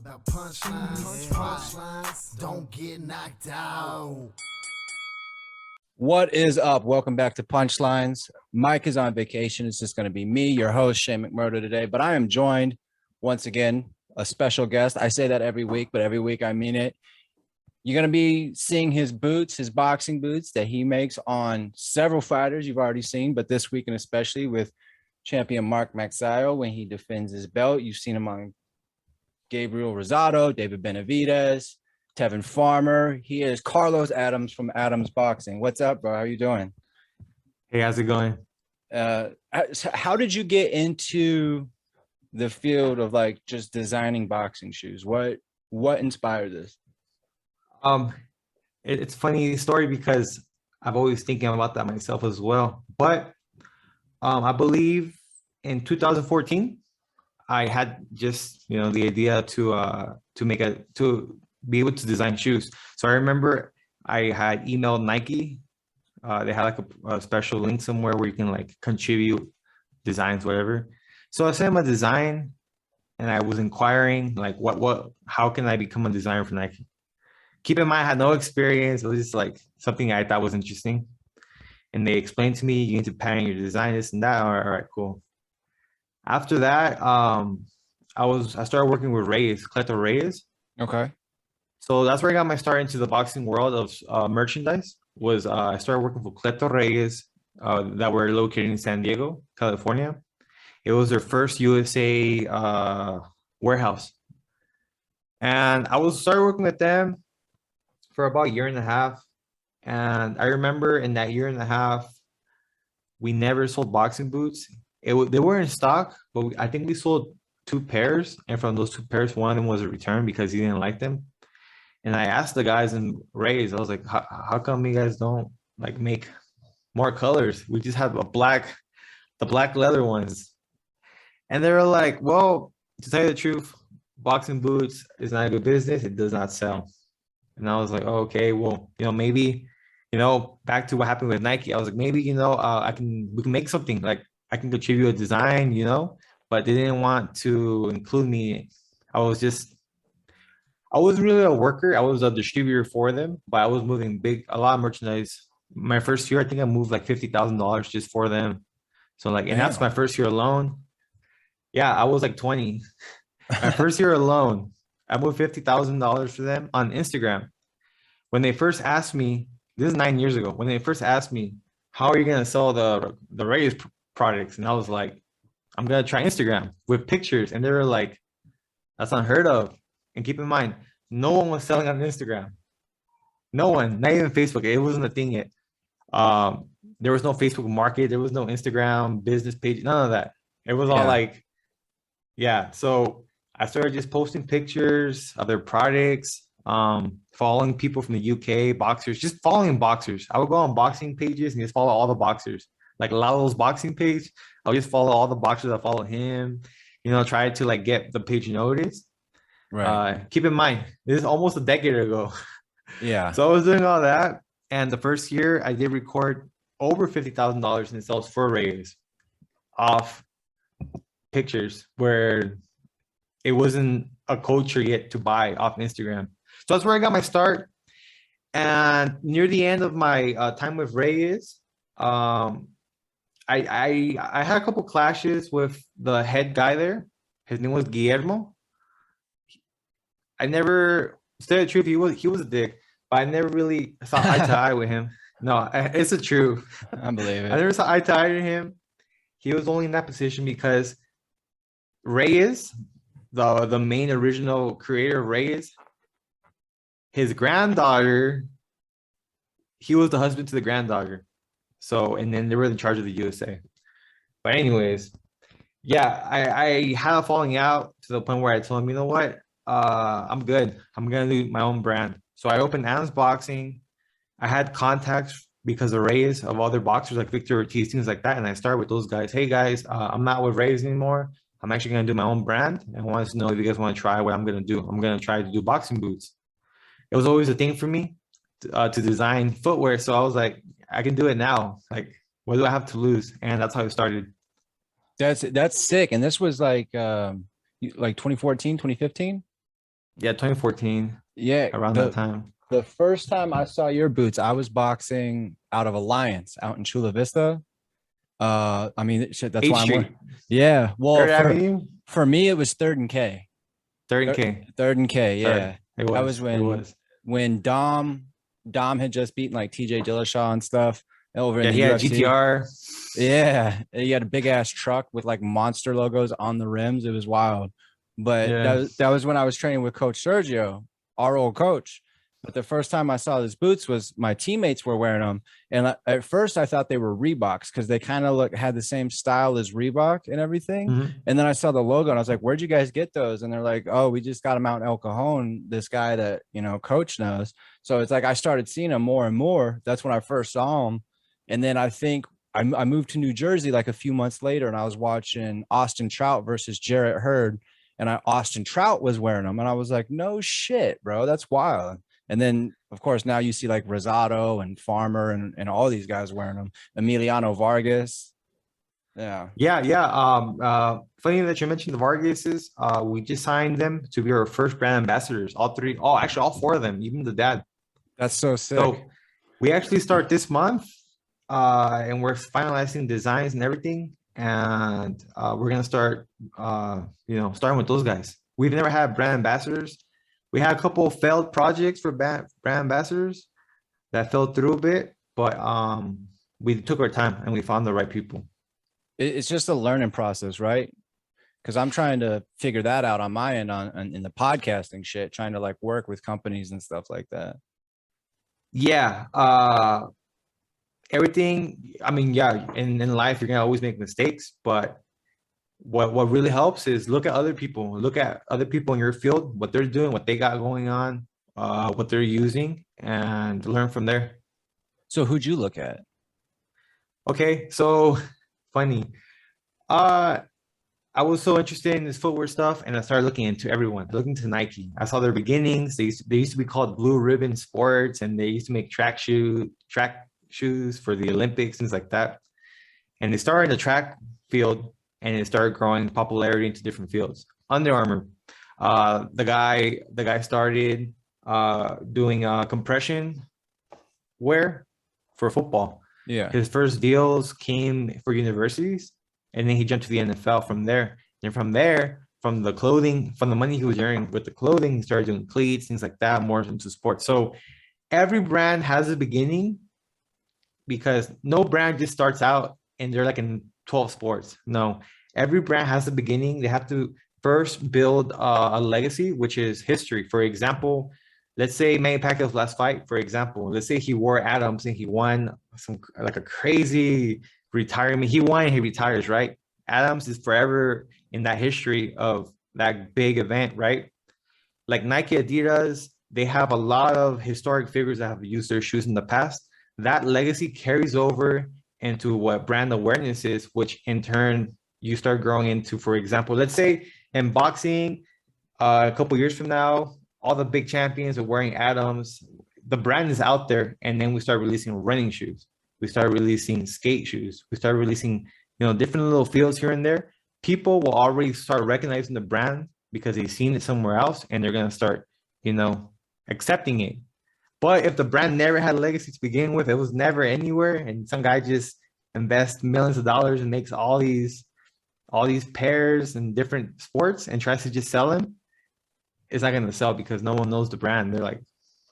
about punchlines, punchlines, don't get knocked out. What is up? Welcome back to Punchlines. Mike is on vacation. It's just going to be me, your host, Shane McMurdo today, but I am joined once again, a special guest. I say that every week, but every week I mean it. You're going to be seeing his boots, his boxing boots that he makes on several fighters you've already seen, but this week and especially with champion Mark Boxeo when he defends his belt. You've seen him on Gabriel Rosado, David Benavidez, Tevin Farmer. He is Carlos Adams from Adams Boxing. What's up, bro? How are you doing? Hey, how's it going? How did you get into the field of like just designing boxing shoes? What inspired this? It's a funny story because I've always thinking about that myself as well. But I believe in 2014, I had just the idea to be able to design shoes. So I remember I had emailed Nike. They had like a special link somewhere where you can like contribute designs, whatever. So I sent them a design, and I was inquiring like, how can I become a designer for Nike? Keep in mind, I had no experience. It was just like something I thought was interesting. And they explained to me, you need to pattern your design, this and that. All right, cool. After that, I started working with Reyes, Cleto Reyes. Okay. So that's where I got my start into the boxing world of merchandise. I started working for Cleto Reyes that were located in San Diego, California. It was their first USA warehouse. And I started working with them for about a year and a half. And I remember in that year and a half, we never sold boxing boots. They were in stock, but I think we sold 2 pairs. And from those 2 pairs, one of them was a return because he didn't like them. And I asked the guys in Reyes, I was like, how come you guys don't like make more colors? We just have the black leather ones. And they were like, well, to tell you the truth, boxing boots is not a good business. It does not sell. And I was like, oh, okay, well, maybe, back to what happened with Nike. I was like, maybe, we can make something, like I can contribute a design, but they didn't want to include me. I wasn't really a worker. I was a distributor for them, but I was moving a lot of merchandise. My first year, I think I moved like $50,000 just for them. So like, and that's my first year alone. Yeah, I was like 20. My first year alone, I moved $50,000 for them on Instagram. When they first asked me, this is 9 years ago, when they first asked me, how are you going to sell the Reyes products? And I was like, I'm going to try Instagram with pictures. And they were like, that's unheard of. And keep in mind, no one was selling on Instagram. No one, not even Facebook. It wasn't a thing yet. There was no Facebook market. There was no Instagram business page. None of that. It was all like, yeah. So I started just posting pictures of their products, following people from the UK, boxers, just following boxers. I would go on boxing pages and just follow all the boxers. Like Lalo's boxing page, I would just follow all the boxers that follow him, try to like get the page noticed. Right. Keep in mind, this is almost a decade ago. Yeah. So I was doing all that. And the first year I did record over $50,000 in sales for Reyes off pictures where it wasn't a culture yet to buy off Instagram. So that's where I got my start. And near the end of my time with Reyes, I had a couple clashes with the head guy there. His name was Guillermo. I never, to tell you the truth, he was a dick, but I never really saw eye to eye with him. No, it's the truth. I believe it. I never saw eye to eye with him. He was only in that position because Reyes, the main original creator of Reyes, his granddaughter, he was the husband to the granddaughter. So, and then they were in charge of the USA. But anyways, yeah, I had a falling out to the point where I told him, you know what? I'm good. I'm gonna do my own brand. So I opened Adams Boxing. I had contacts because of Reyes of other boxers like Victor Ortiz, things like that. And I started with those guys. Hey guys, I'm not with Reyes anymore. I'm actually gonna do my own brand and want to know if you guys want to try what I'm gonna do. I'm gonna try to do boxing boots. It was always a thing for me to design footwear. So I was like, I can do it now. Like, what do I have to lose? And that's how it started. That's sick. And this was like 2014, 2015? Yeah, 2014, Yeah, around that time. the first time I saw your boots, I was boxing out of Alliance out in Chula Vista. I mean, shit, that's H why I'm wearing. Street, Yeah, well, Third Avenue, for me, it was Third and K. 30K. Third and K. Third. Yeah, It that was was. It was. when Dom had just beaten like TJ Dillashaw and stuff over in Yeah, the he had UFC. GTR. Yeah, he had a big ass truck with like monster logos on the rims. It was wild. But Yeah. that was when I was training with Coach Sergio, our old coach. But the first time I saw these boots was my teammates were wearing them, and at first I thought they were Reeboks because they kind of had the same style as Reebok and everything. Mhm. And then I saw the logo and I was like, "Where'd you guys get those?" And they're like, "Oh, we just got them out in El Cajon. This guy that Coach knows." So it's like I started seeing them more and more. That's when I first saw them, and then I think I moved to New Jersey like a few months later, and I was watching Austin Trout versus Jarrett Hurd, and Austin Trout was wearing them, and I was like, "No shit, bro, that's wild." And then, of course, now you see like Rosado and Farmer and all these guys wearing them. Emiliano Vargas. Yeah. Yeah, yeah. Funny that you mentioned the Vargases. We just signed them to be our first brand ambassadors. All three. Oh, actually, all four of them, even the dad. That's so sick. So we actually start this month, and we're finalizing designs and everything. And we're gonna start, starting with those guys. We've never had brand ambassadors. We had a couple of failed projects for brand ambassadors that fell through a bit, but we took our time and we found the right people. It's just a learning process, right? Because I'm trying to figure that out on my end in the podcasting shit, trying to like work with companies and stuff like that. Yeah. Everything, I mean, yeah, in life, you're gonna always make mistakes, but what really helps is look at other people, look at other people in your field, what they're doing, what they got going on, what they're using, and learn from there. So who'd you look at? Okay, so funny. Uh, I was so interested in this footwear stuff, and I started looking into everyone, looking to Nike. I saw their beginnings. They used to be called Blue Ribbon Sports, and they used to make track shoes for the Olympics, things like that. And they started in the track field, and it started growing popularity into different fields. Under Armour, the guy started doing compression wear for football. Yeah. His first deals came for universities, and then he jumped to the NFL from there. And from there, from the clothing, from the money he was earning with the clothing, he started doing cleats, things like that, more into sports. So every brand has a beginning, because no brand just starts out and they're like in 12 sports. No, every brand has a beginning. They have to first build a legacy, which is history. For example, let's say Manny Pacquiao's last fight, for example, let's say he wore Adams and he won some like a crazy retirement. He won and he retires, right? Adams is forever in that history of that big event, right? Like Nike, Adidas, they have a lot of historic figures that have used their shoes in the past. That legacy carries over into what brand awareness is, which in turn you start growing into. For example, let's say in boxing, a couple years from now, all the big champions are wearing Adams. The brand is out there, and then we start releasing running shoes. We start releasing skate shoes. We start releasing, different little fields here and there. People will already start recognizing the brand because they've seen it somewhere else, and they're gonna start, accepting it. But if the brand never had a legacy to begin with, it was never anywhere, and some guy just invests millions of dollars and makes all these pairs and different sports and tries to just sell them, it's not going to sell because no one knows the brand. They're like,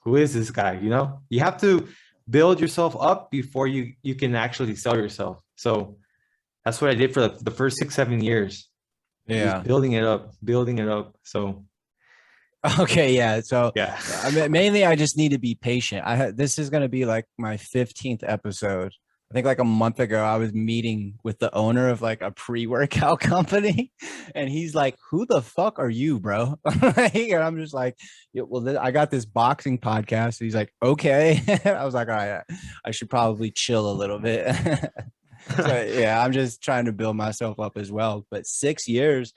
who is this guy? You have to build yourself up before you can actually sell yourself. So that's what I did for the first 6-7 years. Yeah. Just building it up. So okay, yeah. So yeah. I mean, mainly I just need to be patient. This is going to be like my 15th episode. I think like a month ago, I was meeting with the owner of like a pre-workout company, and he's like, "Who the fuck are you, bro?" And I'm just like, yeah, "Well, I got this boxing podcast." He's like, "Okay." I was like, "All right, I should probably chill a little bit." So yeah, I'm just trying to build myself up as well. But 6 years,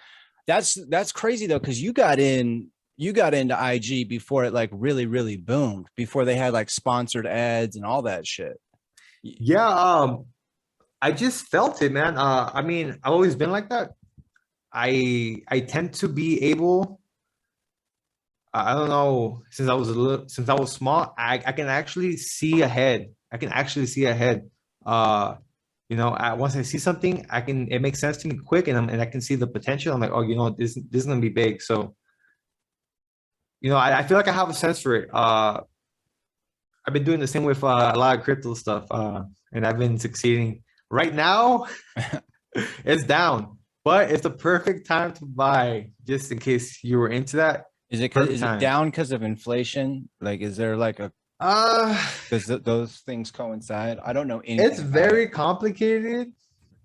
that's crazy though, because you got into IG before it like really boomed, before they had like sponsored ads and all that shit. Yeah, I just felt it, man. I mean, I've always been like that. I tend to be able I don't know, since I was small, I can actually see ahead. I can actually see ahead. Once I see something, it makes sense to me quick, and I can see the potential. I'm like, oh, this is gonna be big. So, I feel like I have a sense for it. I've been doing the same with a lot of crypto stuff, and I've been succeeding. Right now, it's down, but it's the perfect time to buy, just in case you were into that. Is it down because of inflation? Like, is there like a does those things coincide? I don't know anything. It's very complicated.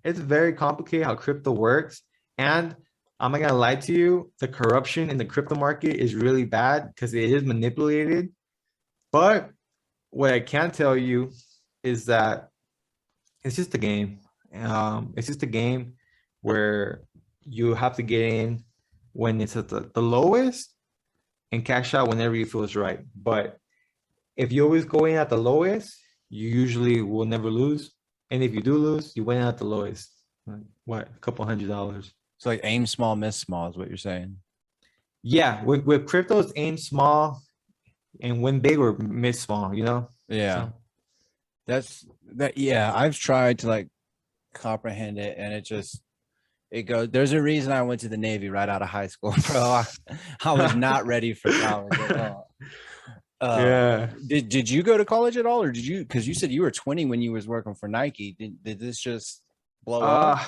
It's very complicated how crypto works. And I'm not gonna lie to you, the corruption in the crypto market is really bad because it is manipulated. But what I can tell you is that it's just a game. It's just a game where you have to get in when it's at the lowest and cash out whenever you feel is right. But if you always go in at the lowest, you usually will never lose. And if you do lose, you win at the lowest. Like, what, a couple $100. It's like aim small, miss small is what you're saying. Yeah, with crypto, it's aim small and win big or miss small, Yeah. So, Yeah, I've tried to like comprehend it, and it goes. There's a reason I went to the Navy right out of high school, bro. I was not ready for college at all. yeah. Did you go to college at all, or did you? Because you said you were 20 when you was working for Nike. Did this just blow up?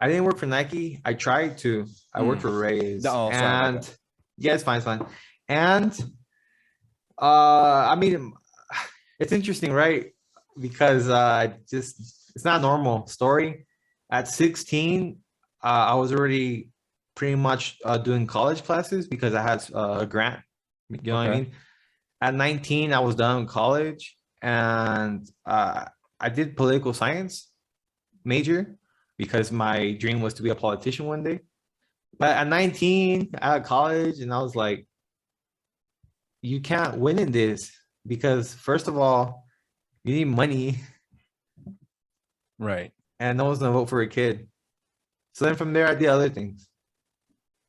I didn't work for Nike. I tried to. I worked for Rays. Oh, and yeah, it's fine, it's fine. And I mean, it's interesting, right? Because it's not a normal story. At 16, I was already pretty much doing college classes because I had a grant. You know what I mean? At 19, I was done with college, and I did political science major because my dream was to be a politician one day. But at 19, out of college, and I was like, you can't win in this because, first of all, you need money. Right. And no one's gonna vote for a kid. So then from there, I did other things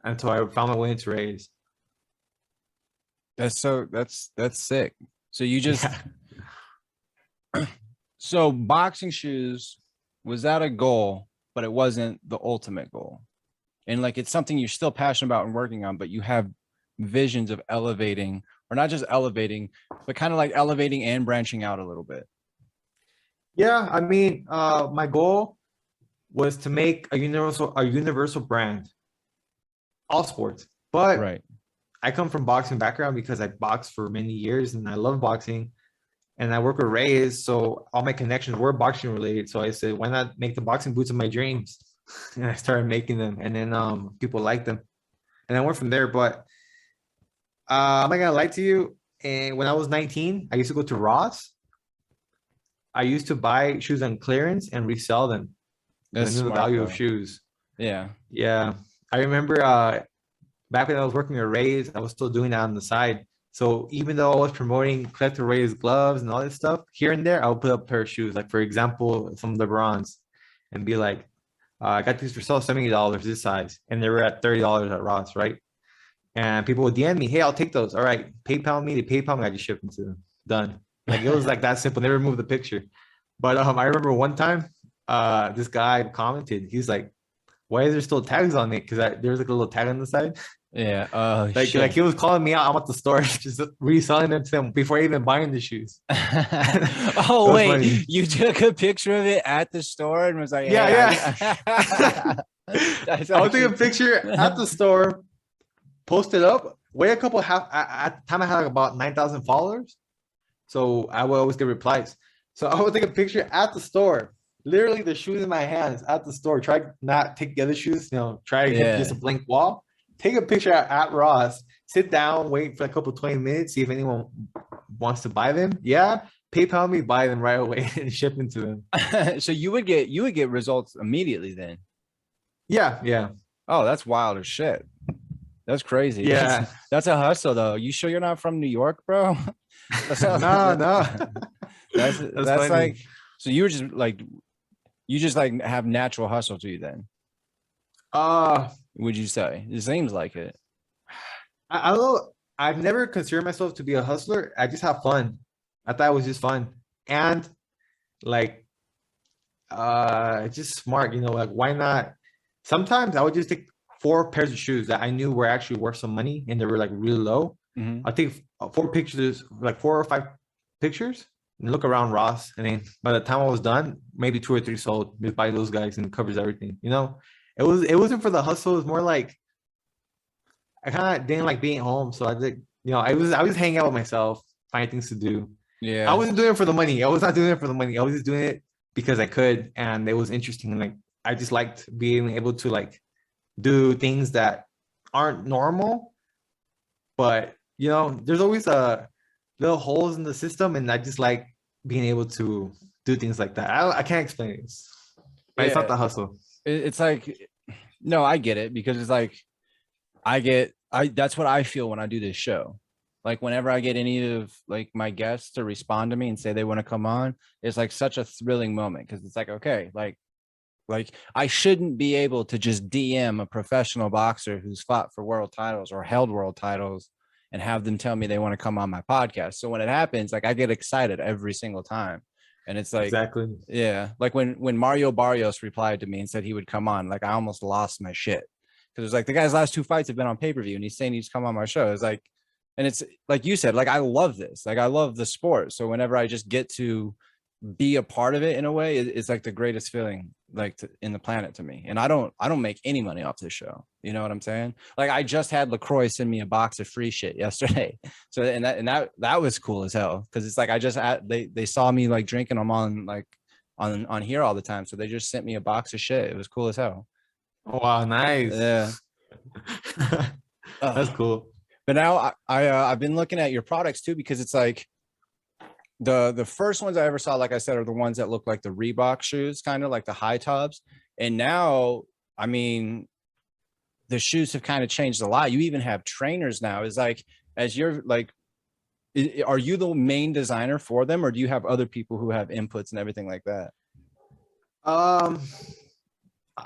until I found my way into Rays. That's sick. So you just so boxing shoes, was that a goal, but it wasn't the ultimate goal? And like it's something you're still passionate about and working on, but you have visions of elevating, or not just elevating, but kind of like elevating and branching out a little bit. Yeah, I mean, my goal was to make a universal brand, all sports. But right. I come from boxing background because I boxed for many years and I love boxing, and I work with Rays, so all my connections were boxing related. So I said, why not make the boxing boots of my dreams? And I started making them, and then people liked them, and I went from there. But I'm not gonna lie to you. And when I was 19, I used to go to Ross. I used to buy shoes on clearance and resell them. That's I knew the value of shoes. Yeah. Yeah. I remember back when I was working at Rays, I was still doing that on the side. So even though I was promoting Collector Rays gloves and all this stuff, here and there, I would put up a pair of shoes. Like, for example, some LeBrons, and be like, I got these for sale, $70 this size. And they were at $30 at Ross, right? And people would DM me, hey, I'll take those. All right, PayPal me. They PayPal me, I just ship them to them. Done. Like, it was like that simple. They removed the picture. But I remember one time, this guy commented, he's like, why is there still tags on it? Because there's like a little tag on the side. Yeah. Like he was calling me out. I'm at the store just reselling them to them before even buying the shoes. Oh wait, funny. You took a picture of it at the store and was like, hey, yeah. I was taking a picture at the store, posted up. Wait a couple at the time I had like about 9,000 followers, so I would always get replies. So I would take a picture at the store, literally the shoes in my hands at the store. Try not take the other shoes, try to get just a blank wall. Take a picture at Ross, sit down, wait for a couple 20 minutes, see if anyone wants to buy them. Yeah, PayPal me, buy them right away and ship them to them. So you would get results immediately then. Yeah. Oh, that's wild as shit. That's crazy. Yeah, that's a hustle though. You sure you're not from New York, bro? No. That's like, so you were just like, have natural hustle to you then. Would you say? It seems like it. I don't know. I've never considered myself to be a hustler. I just have fun. I thought it was just fun. And like it's just smart, like why not? Sometimes I would just take 4 pairs of shoes that I knew were actually worth some money and they were like really low. Mhm. I'll take 4 pictures, like 4 or 5 pictures, and look around Ross. And then by the time I was done, maybe 2 or 3 sold just by those guys, and it covers everything. It wasn't for the hustle. It was more like I kind of didn't like being home, so I did. I was hanging out with myself, finding things to do. I Yeah. wasn't doing it for the money. I was not doing it for the money. I was just doing it because I could, and it was interesting. And like I just liked being able to like do things that aren't normal, but there's always little holes in the system, and I just like being able to do things like that. I can't explain this, but it's not Yeah. the hustle. It's like, no, I get it, because it's like that's what I feel when I do this show. Like whenever I get any of like my guests to respond to me and say they want to come on, it's like such a thrilling moment, because it's like, okay, like I shouldn't be able to just DM a professional boxer who's fought for world titles or held world titles and have them tell me they want to come on my podcast. So when it happens, like I get excited every single time. And it's like, Exactly. yeah, like when Mario Barrios replied to me and said he would come on, like I almost lost my shit, because it's like the guy's last 2 fights have been on pay-per-view and he's saying he's come on my show. It's like, and it's like you said, like I love this, like I love the sport. So whenever I just get to be a part of it in a way, it's like the greatest feeling like in the planet to me. And I don't make any money off this show, you know what I'm saying? Like I just had LaCroix send me a box of free shit yesterday, so and that was cool as hell, because it's like I just they saw me like drinking them on here all the time, so they just sent me a box of shit. It was cool as hell. Wow, nice. Yeah. That's cool. But now I've been looking at your products too, because it's like the first ones I ever saw, like I said, are the ones that look like the Reebok shoes, kind of like the high tops. And now, I mean, the shoes have kind of changed a lot. You even have trainers now. Is like, as you're like, are you the main designer for them, or do you have other people who have inputs and everything like that? I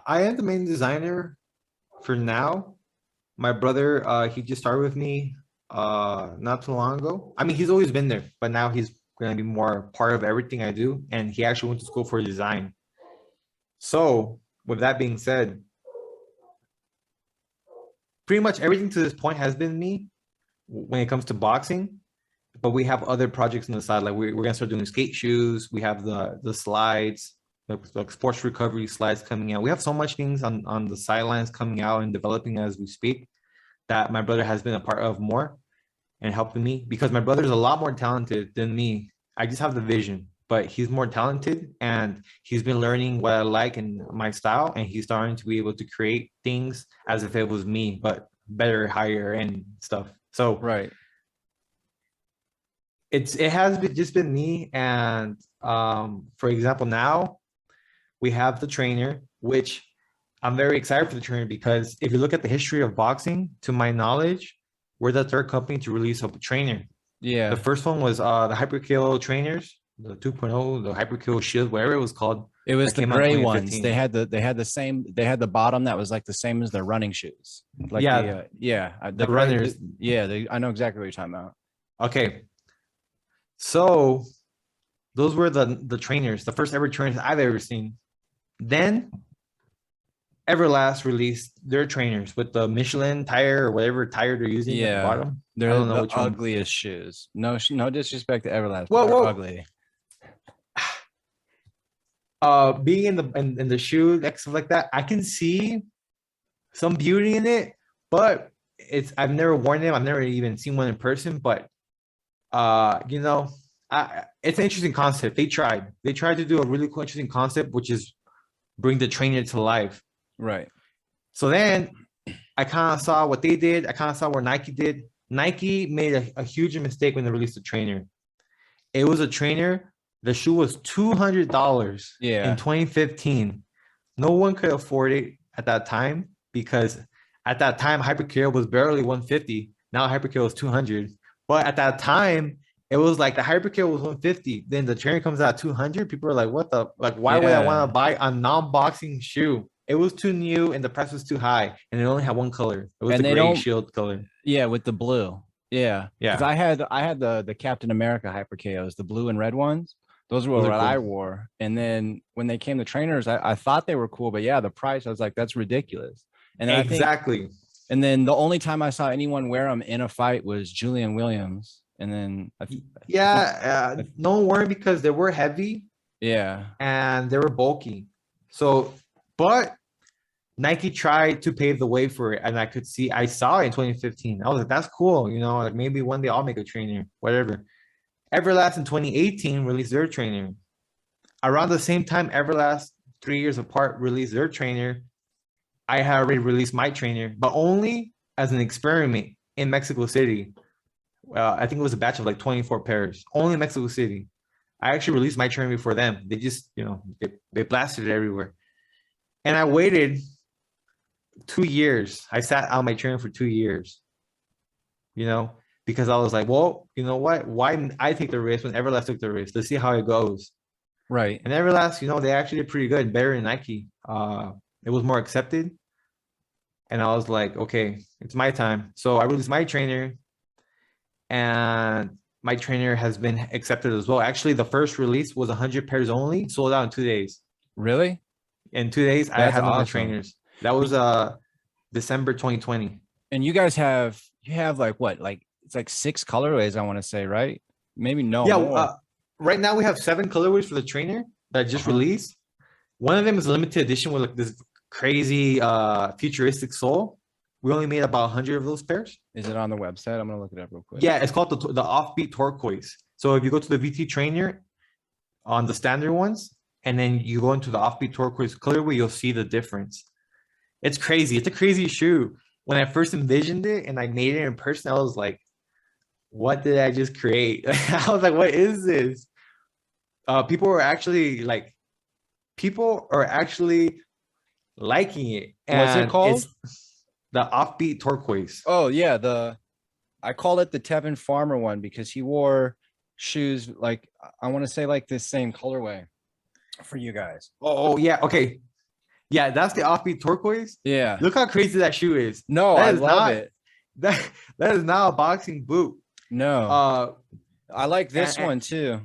am the main designer for now. My brother, he just started with me not too long ago. I mean, he's always been there, but now he's going to be more part of everything I do. And he actually went to school for design. So with that being said, pretty much everything to this point has been me when it comes to boxing, but we have other projects on the side. Like we're going to start doing skate shoes. We have the slides, like sports recovery slides coming out. We have so much things on the sidelines coming out and developing as we speak, that my brother has been a part of more and helping me, because my brother is a lot more talented than me. I just have the vision, but he's more talented, and he's been learning what I like and my style, and he's starting to be able to create things as if it was me, but better, higher end stuff. So Right. it has just been me. And for example, now we have the trainer, which I'm very excited for the trainer, because if you look at the history of boxing, to my knowledge, we're the third company to release a trainer. Yeah. The first one was the Hyperkill trainers, the 2.0, the Hyperkill Shield, whatever it was called. It was that the came out in gray ones. 2015. They had the same. They had the bottom that was like the same as their running shoes. Like Yeah. the gray- runners. I know exactly what you're talking about. Okay. So those were the trainers, the first ever trainers I've ever seen. Then Everlast released their trainers with the Michelin tire or whatever tire they're using at Yeah. the bottom. I They're don't know the which one. ugliest shoes. No disrespect to Everlast, Whoa, but they're whoa. ugly. Being in the shoe, like stuff like that, I can see some beauty in it, but I've never worn them. I've never even seen one in person, but it's an interesting concept. They tried to do a really cool, interesting concept, which is bring the trainer to life. Right. So then I kind of saw what they did. I kind of saw what Nike did. Nike made a huge mistake when they released the trainer. It was a trainer. The shoe was $200 Yeah. in 2015. No one could afford it at that time, because at that time Hyperkill was barely 150. Now Hyperkill is 200. But at that time, it was like the Hyperkill was 150. Then the trainer comes out at 200. People are like, what the, like, why would I want to buy a non-boxing shoe? It was too new and the price was too high, and it only had one color. It was And the they gray don't- shield color. Yeah, with the blue. Yeah, because Yeah, I had the Captain America hyper KOs, the blue and red ones. Those were those are what I cool. wore. And then when they came to trainers, I thought they were cool, but yeah, the price, I was like, that's ridiculous. And then I think, Exactly. and then the only time I saw anyone wear them in a fight was Julian Williams. And then I think, Yeah, no worry because they were heavy yeah, and they were bulky. So, but Nike tried to pave the way for it, and I saw it in 2015. I was like, that's cool, like maybe one day I'll make a trainer, whatever. Everlast in 2018 released their trainer. Around the same time, Everlast, 3 years apart, released their trainer. I had already released my trainer, but only as an experiment in Mexico City. I think it was a batch of like 24 pairs, only in Mexico City. I actually released my trainer before them. They just, they blasted it everywhere. And I waited 2 years. I sat out my trainer for 2 years, because I was like, well, you know what? Why didn't I take the risk when Everlast took the risk? Let's see how it goes. right. And Everlast, they actually did pretty good, better than Nike. It was more accepted. And I was like, okay, it's my time. So I released my trainer, and my trainer has been accepted as well. Actually, the first release was 100 pairs only, sold out in 2 days. Really? In 2 days, I That's had no more awesome. trainers. That was December 2020. And you guys you have like what? Like it's like 6 colorways, I want to say, right? Maybe no Yeah, more. right now we have 7 colorways for the trainer that just released. One of them is a limited edition with like this crazy futuristic sole. We only made about 100 of those pairs. Is it on the website? I'm gonna look it up real quick. Yeah, it's called the offbeat turquoise. So if you go to the VT trainer on the standard ones, and then you go into the offbeat turquoise colorway, you'll see the difference. It's crazy. It's a crazy shoe. When I first envisioned it and I made it in person, I was like, what did I just create? I was like, what is this? People are actually liking it. What's it And called? it's the offbeat turquoise. Oh yeah, I call it the Tevin Farmer one because he wore shoes like I want to say like this same colorway for you guys. Oh yeah. Okay. Yeah, that's the offbeat turquoise. Yeah. Look how crazy that shoe is. No, That I is love not, it. that is not a boxing boot. No. I like this and- one too.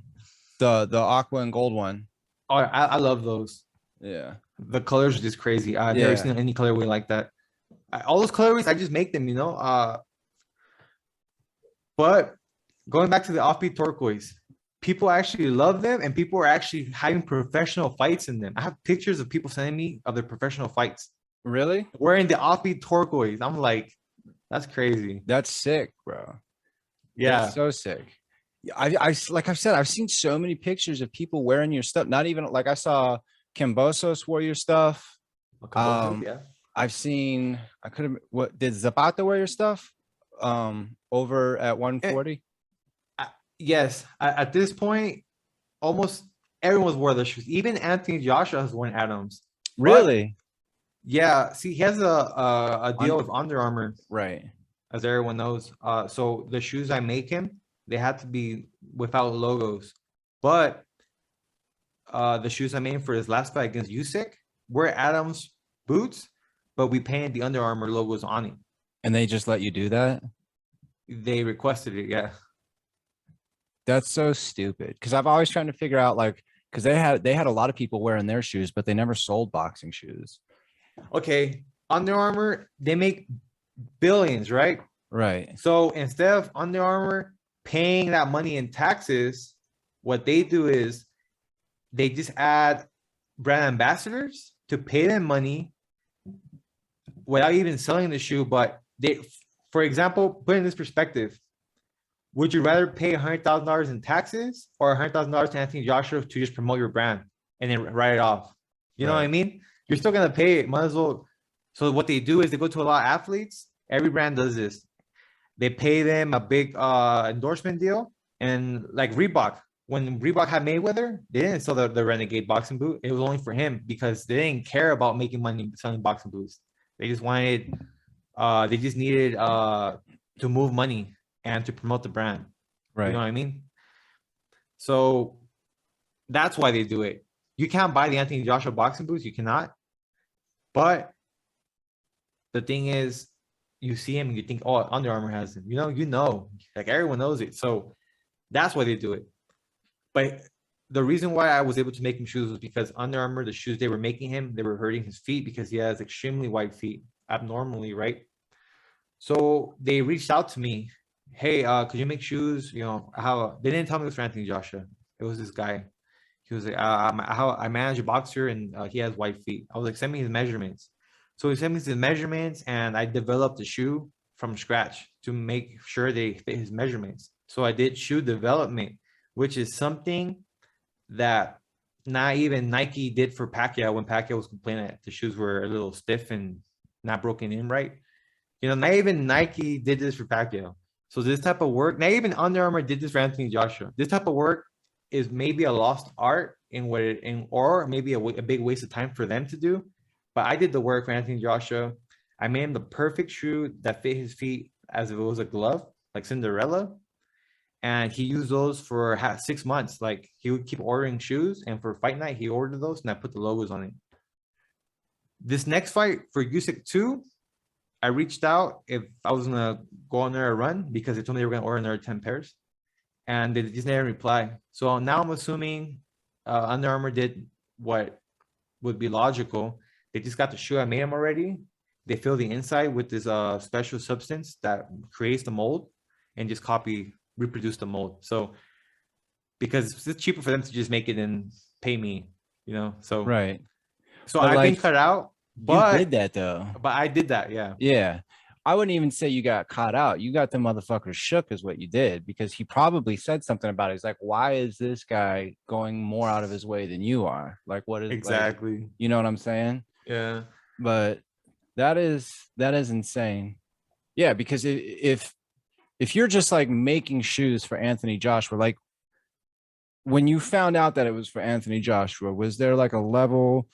The aqua and gold one. Oh, I love those. Yeah. The colors are just crazy. I've never seen any colorway like that. All those colorways, I just make them, But going back to the offbeat turquoise, people actually love them, and people are actually having professional fights in them. I have pictures of people sending me of their professional fights Really? wearing the offbeat turquoise. I'm like, that's crazy. That's sick, bro. Yeah. That's so sick. I like I've said, I've seen so many pictures of people wearing your stuff. Not even like I saw Cambosos wore your stuff. Yeah. I've seen I could have what did Zapata wear your stuff over at 140? Yes. At this point, almost everyone's wore the shoes. Even Anthony Joshua has worn Adams. Really? Yeah. See, he has a deal with Under Armour, Right. as everyone knows. So the shoes I make him, they had to be without logos. But the shoes I made for his last fight against Usyk were Adams boots, but we painted the Under Armour logos on it. And they just let you do that? They requested it, yeah. That's so stupid. Because I've always trying to figure out like because they had a lot of people wearing their shoes, but they never sold boxing shoes. Okay, Under Armour, they make billions, right? Right. So instead of Under Armour paying that money in taxes, what they do is they just add brand ambassadors to pay them money without even selling the shoe. But they, for example, put in this perspective, would you rather pay $100,000 in taxes or $100,000 to Anthony Joshua to just promote your brand and then write it off? You know what I mean? You're still gonna pay it. Might as well. So what they do is they go to a lot of athletes. Every brand does this. They pay them a big endorsement deal, and like Reebok. When Reebok had Mayweather, they didn't sell the Renegade boxing boot. It was only for him because they didn't care about making money selling boxing boots. They just wanted, they just needed to move money and to promote the brand. Right. You know what I mean? So that's why they do it. You can't buy the Anthony Joshua boxing boots. You cannot. But the thing is, you see him and you think, oh, Under Armour has him. Like everyone knows it. So that's why they do it. But the reason why I was able to make him shoes was because Under Armour, the shoes they were making him, they were hurting his feet because he has extremely wide feet abnormally, right? So they reached out to me, hey, could you make shoes? How they didn't tell me it was for Anthony Joshua. It was this guy. He was like, I manage a boxer and he has wide feet. I was like, send me his measurements. So he sent me his measurements and I developed the shoe from scratch to make sure they fit his measurements. So I did shoe development, which is something that not even Nike did for Pacquiao when Pacquiao was complaining that the shoes were a little stiff and not broken in right. Not even Nike did this for Pacquiao. So this type of work, not even Under Armour did this for Anthony Joshua. This type of work is maybe a lost art or maybe a big waste of time for them to do. But I did the work for Anthony Joshua. I made him the perfect shoe that fit his feet as if it was a glove, like Cinderella. And he used those for 6 months. Like he would keep ordering shoes, and for fight night, he ordered those, and I put the logos on it. This next fight for Usyk 2, I reached out if I was gonna go on there a run because they told me they were gonna order another 10 pairs, and they just didn't reply. So now I'm assuming Under Armour did what would be logical. They just got the shoe. I made them already. They fill the inside with this special substance that creates the mold, and just reproduce the mold. So because it's cheaper for them to just make it and pay me, So Right. So But I've like, been cut out, you but did that though. but I did that, yeah. Yeah. I wouldn't even say you got caught out. You got the motherfuckers shook is what you did, because he probably said something about it. He's like, why is this guy going more out of his way than you are? Like, what is Exactly. Like, you know what I'm saying? Yeah. But that is insane. Yeah, because if you're just like making shoes for Anthony Joshua, like when you found out that it was for Anthony Joshua, was there like a level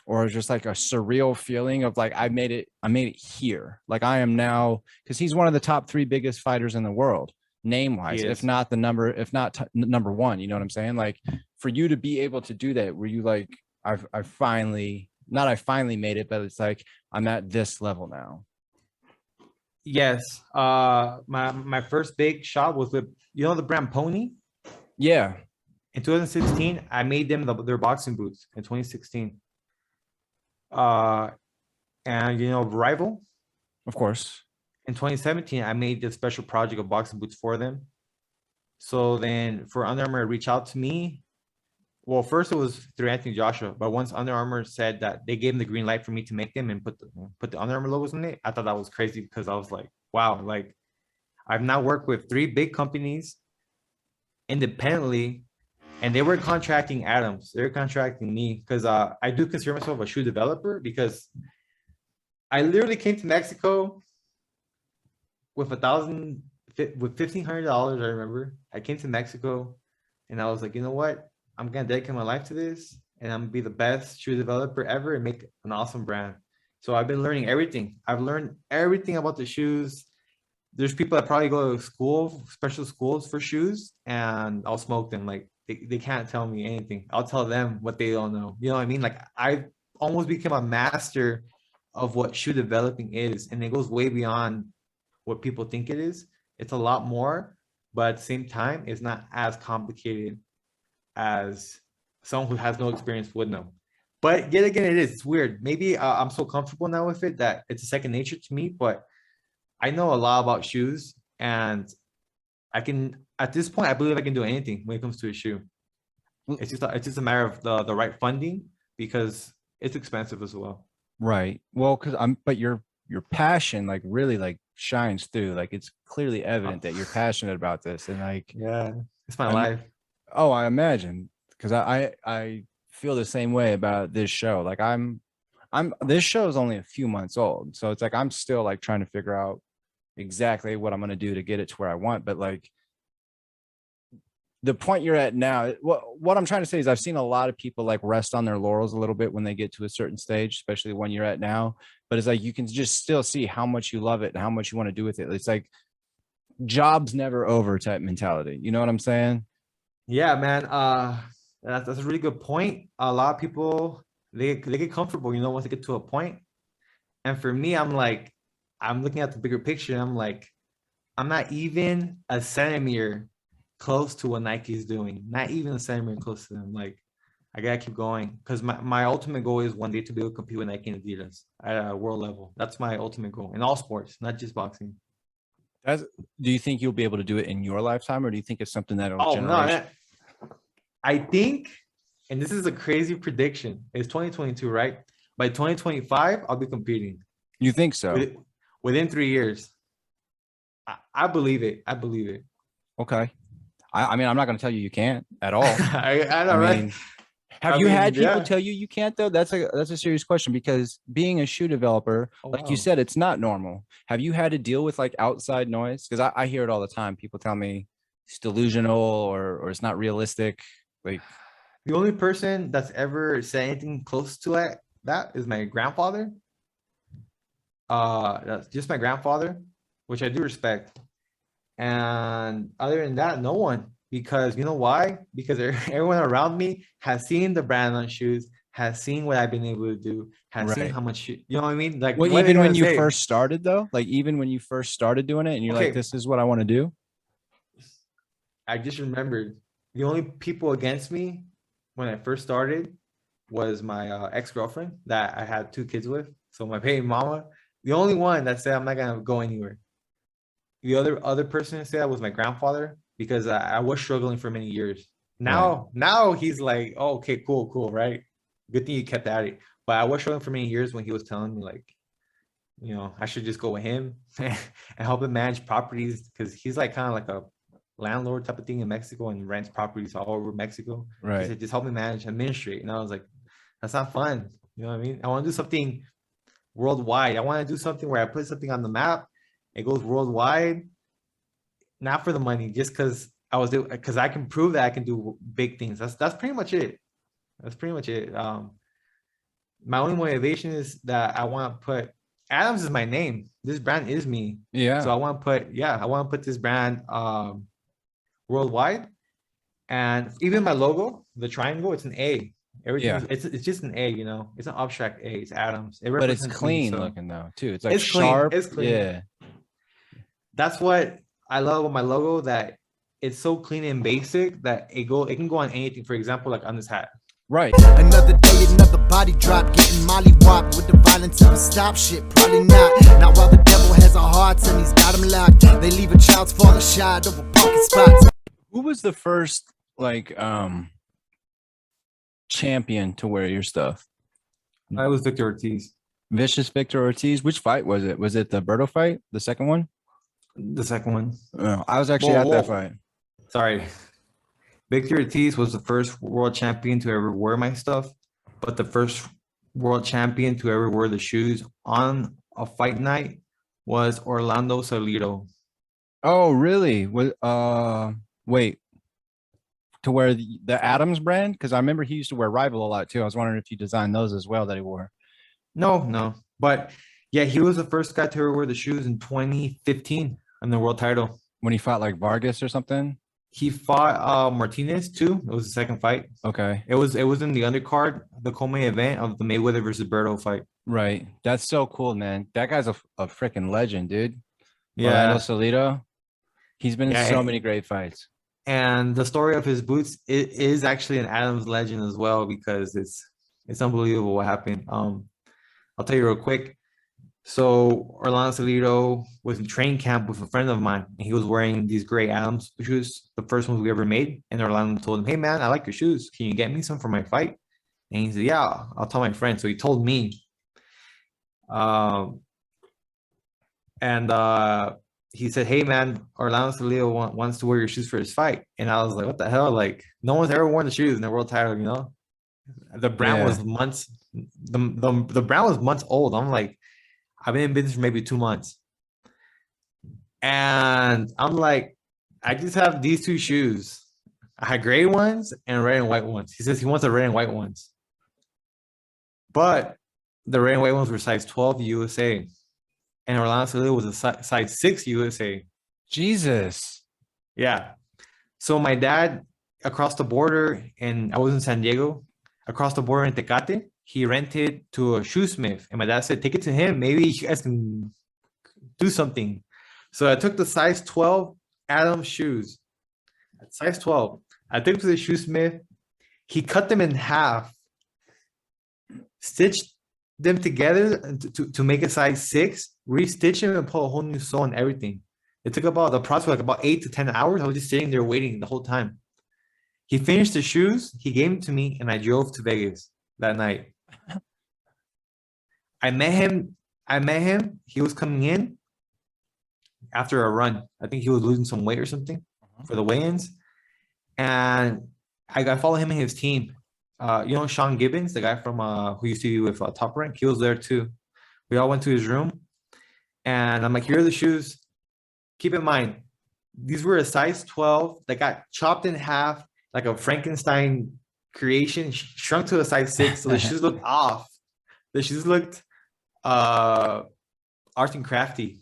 or just like a surreal feeling of like, I made it here. Like I am now, because he's one of the top 3 biggest fighters in the world, name wise, if not number one, you know what I'm saying? Like for you to be able to do that, were you like, I finally made it, but it's like, I'm at this level now. Yes. My first big shot was with the brand Pony. Yeah. In 2016, I made them their boxing boots in 2016. And Rival. Of course. In 2017, I made this special project of boxing boots for them. So then for Under Armour to reach out to me, well, first it was through Anthony Joshua, but once Under Armour said that they gave him the green light for me to make them and put the Under Armour logos on it, I thought that was crazy because I was like, wow, like I've now worked with 3 big companies independently, and they were contracting Adams. They're contracting me because I do consider myself a shoe developer because I literally came to Mexico with $1,500. I remember I came to Mexico and I was like, you know what? I'm gonna dedicate my life to this, and I'm gonna be the best shoe developer ever and make an awesome brand. So I've been learning everything. I've learned everything about the shoes. There's people that probably go to school, special schools for shoes, and I'll smoke them. Like they can't tell me anything. I'll tell them what they don't know. You know what I mean? Like I've almost become a master of what shoe developing is, and it goes way beyond what people think it is. It's a lot more, but at the same time, it's not as complicated as someone who has no experience would know. But yet again, it is. It's weird. Maybe I'm so comfortable now with it that it's a second nature to me, but I know a lot about shoes, and I can, at this point, I believe I can do anything when it comes to a shoe. It's just a matter of the right funding, because it's expensive as well. Right. Well, but your passion like really like shines through. Like it's clearly evident that you're passionate about this, and like, yeah, it's my life. Oh, I imagine, because I feel the same way about this show. Like this show is only a few months old, so it's like I'm still like trying to figure out exactly what I'm going to do to get it to where I want. But like the point you're at now, what I'm trying to say is I've seen a lot of people like rest on their laurels a little bit when they get to a certain stage, especially when you're at now. But it's like you can just still see how much you love it and how much you want to do with it. It's like job's never over type mentality. You know what I'm saying? Yeah, man. That's a really good point. A lot of people they get comfortable, once they get to a point. And for me, I'm like, I'm looking at the bigger picture and I'm like, I'm not even a centimeter close to what Nike is doing. Not even a centimeter close to them. Like, I gotta keep going because my ultimate goal is one day to be able to compete with Nike and Adidas at a world level. That's my ultimate goal in all sports, not just boxing. That's, do you think you'll be able to do it in your lifetime, or do you think it's something that'll Oh no, generation? I think, and this is a crazy prediction. It's 2022, right? By 2025, I'll be competing You think so? within 3 years. I believe it. I believe it. Okay. I mean, I'm not going to tell you you can't at all. I know, I right? mean, have I you mean, had people yeah. tell you you can't though? That's a serious question, because being a shoe developer, Oh, like you wow. said, it's not normal. Have you had to deal with like outside noise? Because I hear it all the time. People tell me it's delusional or it's not realistic. Like, The only person that's ever said anything close to that is my grandfather. That's just my grandfather, which I do respect. And other than that, no one. Because you know why? Because everyone around me has seen the brand on shoes, has seen what I've been able to do, has seen right. how much, you know what I mean? Like, Well, what are they even when gonna you say? first started though, like even when you first started doing it and you're like, Okay, this is what I want to do. I just remembered the only people against me when I first started was my ex-girlfriend that I had 2 kids with. So my baby mama, the only one that said I'm not gonna go anywhere. The other person that said that was my grandfather because I was struggling for many years. Right. Now he's like, oh, okay, cool, right? Good thing you kept at it. But I was struggling for many years when he was telling me like, I should just go with him and help him manage properties because he's like kind of like a landlord type of thing in Mexico and rents properties all over Mexico. He Right. said, just help me manage, administrate. And I was like, that's not fun. You know what I mean? I want to do something worldwide. I want to do something where I put something on the map. It goes worldwide, not for the money, just because I can prove that I can do big things. That's pretty much it. That's pretty much it. My only motivation is that I want to put Adams is my name. This brand is me. So Yeah. I want to put this brand worldwide. And even my logo, the triangle, it's an A. Everything Yeah. is it's just an A, It's an abstract A. It's Adams. It But it's represents me. clean So looking though, too. It's like it's clean. sharp. It's clean. Yeah. That's what I love about my logo, that it's so clean and basic that it can go on anything. For example, like on this hat. Right. Another day, another body drop, getting mollywopped with the violence of a stop shit. Probably not. Not while the devil has our hearts and he's got them locked. They leave a child's fall shot over parking spots. Who was the first like champion to wear your stuff? I was Victor Ortiz. Vicious Victor Ortiz. Which fight was it? Was it the Berto fight? The second one? The second one. I was actually at that fight. Sorry. Victor Ortiz was the first world champion to ever wear my stuff, but the first world champion to ever wear the shoes on a fight night was Orlando Salido. Oh, really? Wait. To wear the Adams brand? Because I remember he used to wear Rival a lot too. I was wondering if you designed those as well that he wore. No. But yeah, he was the first guy to ever wear the shoes in 2015 on the world title. When he fought like Vargas or something? He fought Martinez too. It was the second fight. Okay. It was in the undercard, the co-main event of the Mayweather versus Berto fight. Right. That's so cool, man. That guy's a freaking legend, dude. Yeah. Orlando Salido. He's been in so many great fights. And the story of his boots is actually an Adams legend as well, because it's unbelievable what happened. I'll tell you real quick. So Orlando Salido was in training camp with a friend of mine, and he was wearing these gray Adams shoes, the first ones we ever made. And Orlando told him, "Hey man, I like your shoes. Can you get me some for my fight?" And he said, "Yeah, I'll tell my friend." So he told me. He said, "Hey man, Orlando Salido wants to wear your shoes for his fight." And I was like, "What the hell? Like, no one's ever worn the shoes in the world title, The brand was months. The brand was months old. I'm like, I've been in business for maybe 2 months. And I'm like, I just have these 2 shoes. I had gray ones and red and white ones. He says he wants the red and white ones. But the red and white ones were size 12 USA. And Orlando Salido was a size 6 USA. Jesus. Yeah. So my dad, across the border, and I was in San Diego, across the border in Tecate, he rented to a shoesmith. And my dad said, take it to him. Maybe you guys can do something. So I took the size 12 Adams shoes. Size 12. I took them to the shoesmith. He cut them in half, stitched them together to make a size 6, restitch them and put a whole new sole and everything. It took about the process like about 8 to 10 hours. I was just sitting there waiting the whole time. He finished the shoes, he gave them to me, and I drove to Vegas that night. I met him. He was coming in after a run. I think he was losing some weight or something for the weigh-ins. And I follow him and his team. Sean Gibbons, the guy from who used to be with Top Rank, he was there too. We all went to his room, and I'm like, here are the shoes. Keep in mind, these were a size 12 that got chopped in half like a Frankenstein creation, shrunk to a size 6. So the shoes looked off. The shoes looked art and crafty.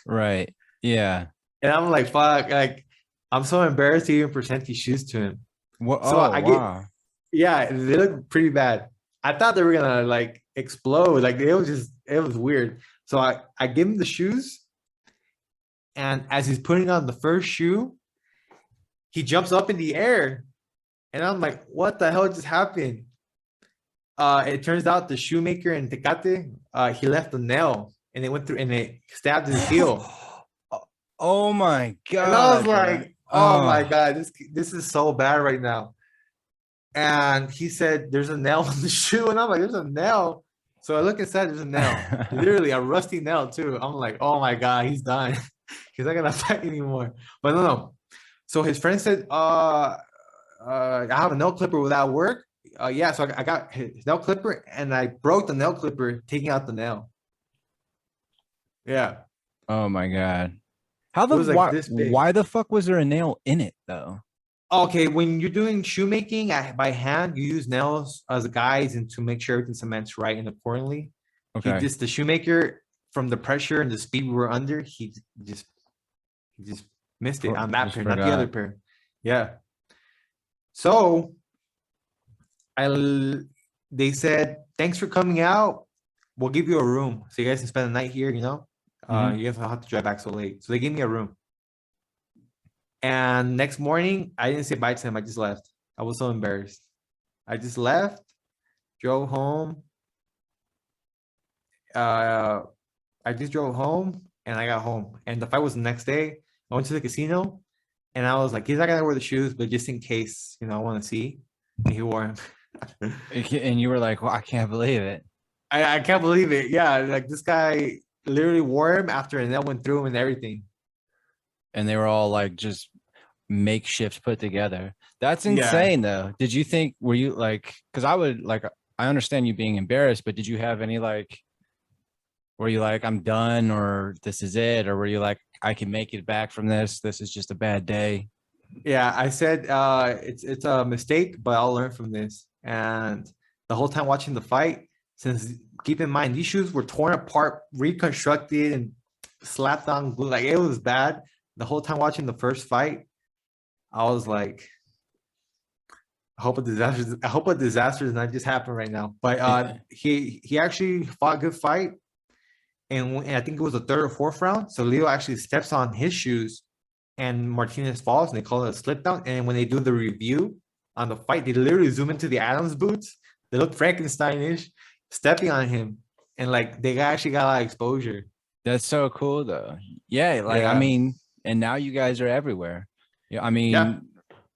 Right. Yeah. And I'm like, fuck, like I'm so embarrassed to even present these shoes to him. What? So Wow. Yeah, they look pretty bad. I thought they were gonna like explode. Like it was weird. So I give him the shoes, and as he's putting on the first shoe, he jumps up in the air, and I'm like, what the hell just happened? It turns out the shoemaker in Tecate, he left a nail, and it went through and it stabbed his heel. Oh my God. And I was like, oh my God, this is so bad right now. And he said, there's a nail in the shoe. And I'm like, there's a nail. So I look inside, there's a nail. Literally a rusty nail too. I'm like, oh my God, he's done. He's not gonna fight anymore. But no. So his friend said, I have a nail clipper, will that work? Yeah, so I got his nail clipper and I broke the nail clipper, taking out the nail. Yeah. Oh my God. Why the fuck was there a nail in it though? Okay, when you're doing shoemaking by hand, you use nails as guides and to make sure everything cements right and accordingly. Okay. The shoemaker, from the pressure and the speed we were under, he just missed it on that pair, not the other pair. Yeah. So they said, thanks for coming out. We'll give you a room so you guys can spend the night here, You guys don't have to drive back so late. So they gave me a room. And next morning, I didn't say bye to him. I just left. I was so embarrassed. I just left, drove home. I just drove home and I got home. And the fight was the next day. I went to the casino and I was like, he's not going to wear the shoes, but just in case, I want to see. And he wore them. And you were like, well, I can't believe it. I can't believe it. Yeah. Like this guy literally wore him after and that went through him and everything. And they were all like just makeshift put together. That's insane though. Did you think, were you like, because I understand you being embarrassed, but did you have any like, were you like, I'm done, or this is it? Or were you like, I can make it back from this? This is just a bad day. Yeah, I said it's a mistake, but I'll learn from this. And the whole time watching the fight, since keep in mind, these shoes were torn apart, reconstructed, and slapped on glue. Like it was bad. The whole time watching the first fight, I was like, I hope a disaster does not just happen right now. But he actually fought a good fight. And I think it was the third or fourth round. So Leo actually steps on his shoes and Martinez falls and they call it a slip down. And when they do the review on the fight, they literally zoom into the Adams boots. They look Frankenstein-ish, stepping on him. And like they actually got a lot of exposure. That's so cool though. Yeah, like I mean, and now you guys are everywhere. Yeah, I mean,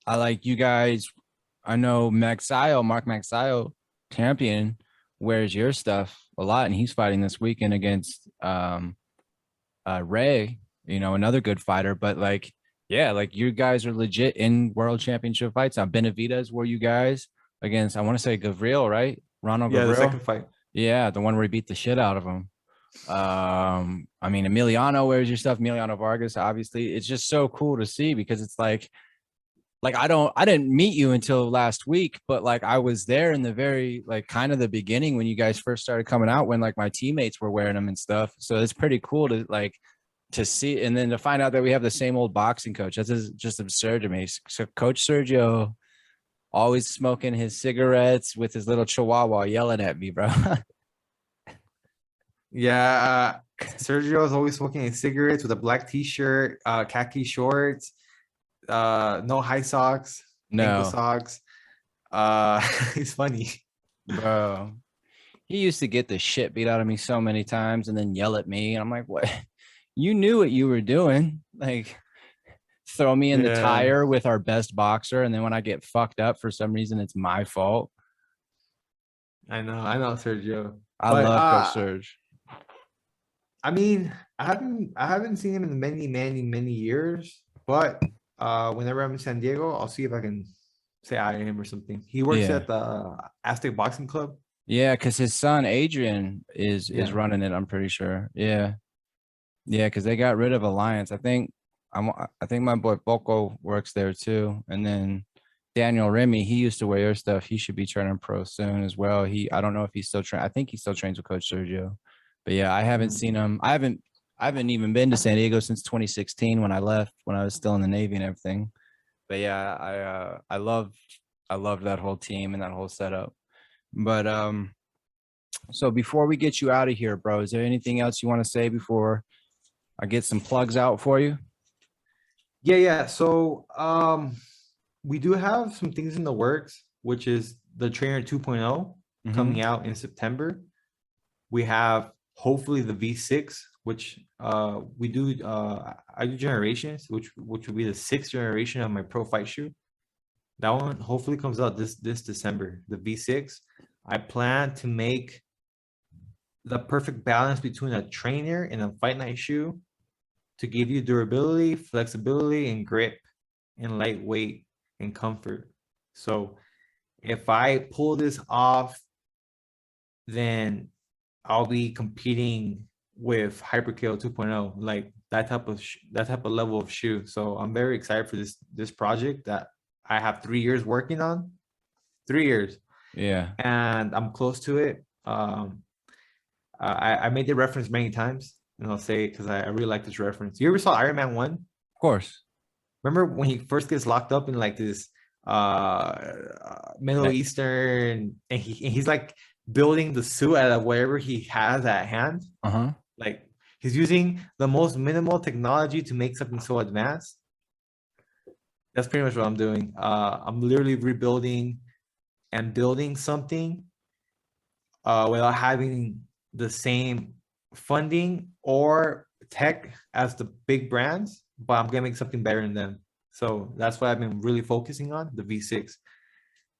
I like you guys. I know Mark Magsayo, champion, wears your stuff a lot, and he's fighting this weekend against Ray, another good fighter. But like, yeah, like you guys are legit in world championship fights. Now Benavidez wore you guys against, I want to say Gavril, right? Ronald Gavril. The second fight. Yeah, the one where he beat the shit out of him. I mean, Emiliano wears your stuff, Emiliano Vargas, obviously. It's just so cool to see because it's like I didn't meet you until last week, but like I was there in the very like kind of the beginning when you guys first started coming out, when like my teammates were wearing them and stuff. So it's pretty cool to see, and then to find out that we have the same old boxing coach. That's just absurd to me. So Coach Sergio always smoking his cigarettes with his little chihuahua yelling at me, bro. Yeah, Sergio is always smoking cigarettes with a black t-shirt, khaki shorts, no high socks, ankle No, socks. It's funny. bro. He used to get the shit beat out of me so many times and then yell at me. And I'm like, what? You knew what you were doing. Like, throw me in the Yeah, tire with our best boxer. And then when I get fucked up for some reason, it's my fault. I know Sergio. I But love Coach Serge. I mean, I haven't seen him in many years. But whenever I'm in San Diego, I'll see if I can say hi to him or something. He works Yeah. at the Aztec Boxing Club. Yeah, because his son Adrian is Yeah. running it, I'm pretty sure. Yeah. Yeah, because they got rid of Alliance. I think my boy Boko works there too. And then Daniel Remy, he used to wear your stuff. He should be turning pro soon as well. I don't know if he's still I think he still trains with Coach Sergio. But yeah, I haven't Mhm. seen him. I haven't even been to San Diego since 2016 when I left, when I was still in the Navy and everything. But yeah, I love that whole team and that whole setup. But so before we get you out of here, bro, is there anything else you want to say before I get some plugs out for you? Yeah. So we do have some things in the works, which is the Trainer 2.0 Mm-hmm. coming out in September. We have hopefully the V6, which we do I do generations, which will be the sixth generation of my pro fight shoe. That one hopefully comes out this December, the V6. I plan to make the perfect balance between a trainer and a fight night shoe to give you durability, flexibility, and grip, and lightweight and comfort. So if I pull this off, then I'll be competing with Hyperkill 2.0, like that type of level of shoe. So I'm very excited for this project that I have 3 years working on, 3 years, Yeah, and I'm close to it. I made the reference many times, and I'll say it because I really like this reference. You ever saw Iron Man 1? of course. Remember when he first gets locked up in like this Middle That- Eastern, and he's like building the suit out of whatever he has at hand. Uh-huh. Like he's using the most minimal technology to make something so advanced. That's pretty much what I'm doing. I'm literally rebuilding and building something without having the same funding or tech as the big brands, but I'm gonna make something better than them. So that's what I've been really focusing on, the V6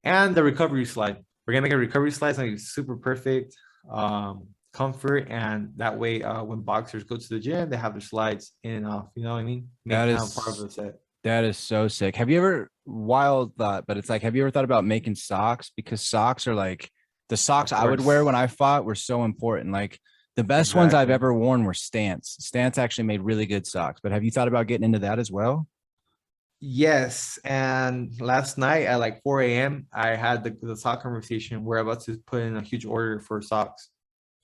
and the recovery slide. We're gonna make a recovery slide, it's gonna be super perfect, comfort, and that way when boxers go to the gym, they have their slides in and off. You know what I mean? Make That kind of part of is the set. that is so sick. Have you ever wild thought, but it's like, have you ever thought about making socks? Because socks are like the socks Of I would wear course. when I fought were so important. Like the best ones I've Exactly. ever worn were Stance. Stance actually made really good socks. But have you thought about getting into that as well? Yes, and last night at like 4 a.m., I had the sock conversation. We're about to put in a huge order for socks.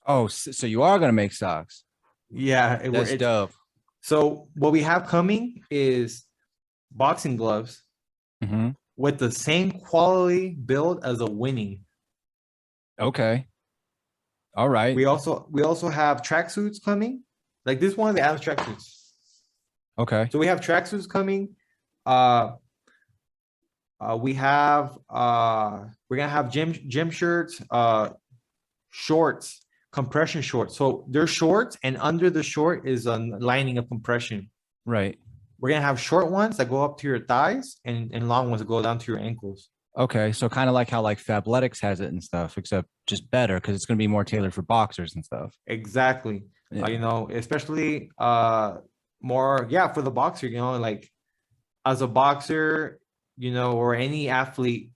Oh, so you are gonna make socks. Yeah, That's it's dope. so what we have coming is boxing gloves Mm-hmm. with the same quality build as a winning. Okay. All right. We also have tracksuits coming. Like this one, the Adams tracksuits. Okay. So we have tracksuits coming. Uh, we're gonna have gym shirts, shorts, compression shorts. So they're shorts, and under the short is a lining of compression. Right. We're gonna have short ones that go up to your thighs, and long ones that go down to your ankles. Okay. So kind of like how like Fabletics has it and stuff, except just better because it's gonna be more tailored for boxers and stuff. Exactly. Yeah. Especially more, yeah, for the boxer, like as a boxer, or any athlete,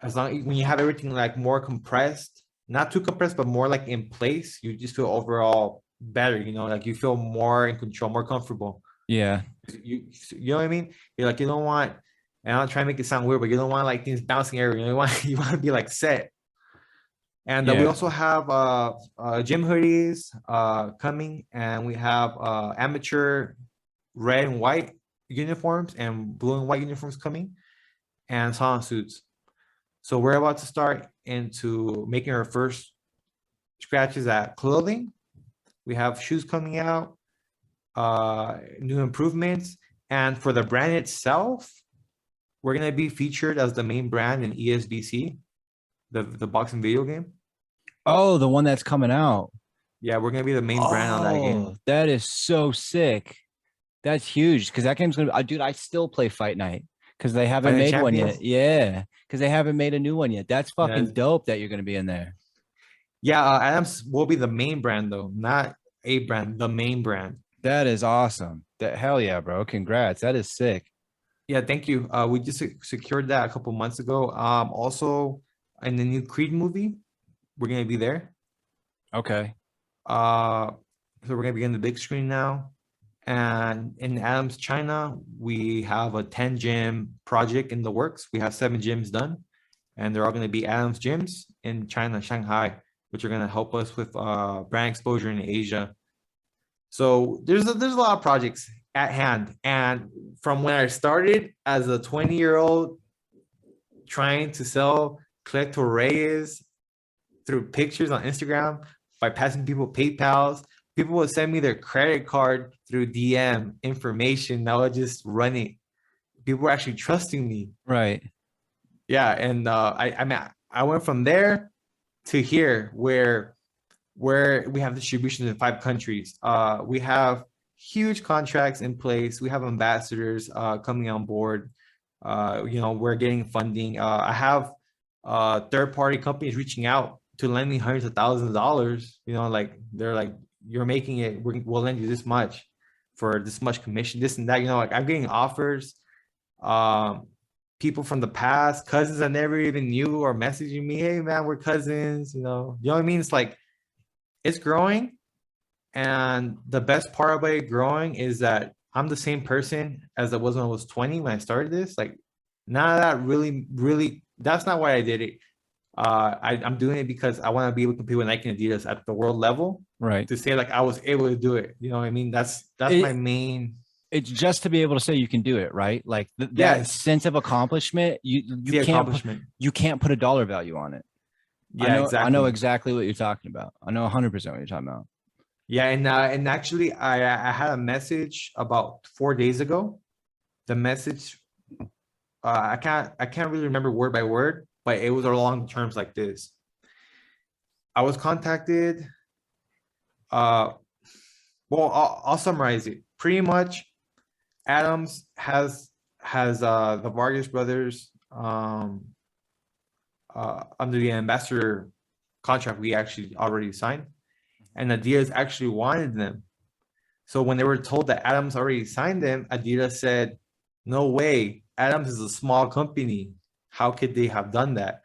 as long when you have everything like more compressed, not too compressed, but more like in place, you just feel overall better, like you feel more in control, more comfortable. Yeah. You know what I mean? You're like, you don't want, and I'm not trying to make it sound weird, but you don't want like things bouncing everywhere. You want to be like set. And we Yeah. also have gym hoodies coming, and we have amateur red and white uniforms and blue and white uniforms coming, and sauna suits. So we're about to start into making our first scratches at clothing. We have shoes coming out, new improvements. And for the brand itself, we're going to be featured as the main brand in ESBC, the boxing video game. Oh, the one that's coming out. Yeah, we're going to be the main brand on that game. Oh, that is so sick. That's huge because that game's gonna be, dude. I still play Fight Night because they haven't Fight Night made one Champions? yet. Yeah, because they haven't made a new one yet. That's fucking Yes. dope that you're gonna be in there. Yeah, Adams will be the main brand though, not a brand, the main brand. That is awesome. That hell yeah, bro. Congrats. That is sick. Yeah, thank you. We just secured that a couple months ago. Also, in the new Creed movie, we're gonna be there. Okay. So we're gonna be in the big screen now. And in Adams, China, we have a 10 gym project in the works. We have 7 gyms done, and they're all gonna be Adams gyms in China, Shanghai, which are gonna help us with brand exposure in Asia. So there's a lot of projects at hand. And from when I started as a 20-year-old trying to sell Colector Reyes through pictures on Instagram by passing people PayPals, people would send me their credit card through DM information. I would just run it. People were actually trusting me. Right. Yeah, and I mean I went from there to here where we have distribution in 5 countries. We have huge contracts in place. We have ambassadors coming on board. We're getting funding. I have third-party companies reaching out to lend me hundreds of thousands of dollars. Like they're like, you're making it, we'll lend you this much for this much commission, this and that. Like I'm getting offers. People from the past, cousins I never even knew, are messaging me, hey man, we're cousins. You know what I mean? It's like, it's growing. And the best part about it growing is that I'm the same person as I was when I was 20 when I started this. Like, none of that really, that's not why I did it. I'm doing it because I want to be able to compete with Nike and Adidas at the world level. Right. To say like I was able to do it. You know what I mean? That's my main. It's just to be able to say you can do it, right? Like that Yes. sense of accomplishment. You can't put a dollar value on it. Yeah, exactly. I know exactly what you're talking about. I know 100% what you're talking about. Yeah, and actually, I had a message about 4 days ago. The message, I can't really remember word by word, but it was along terms like this. I was contacted. Well, I'll summarize it. Pretty much, Adams has the Vargas brothers under the ambassador contract we actually already signed, and Adidas actually wanted them. So when they were told that Adams already signed them, Adidas said, no way, Adams is a small company. How could they have done that?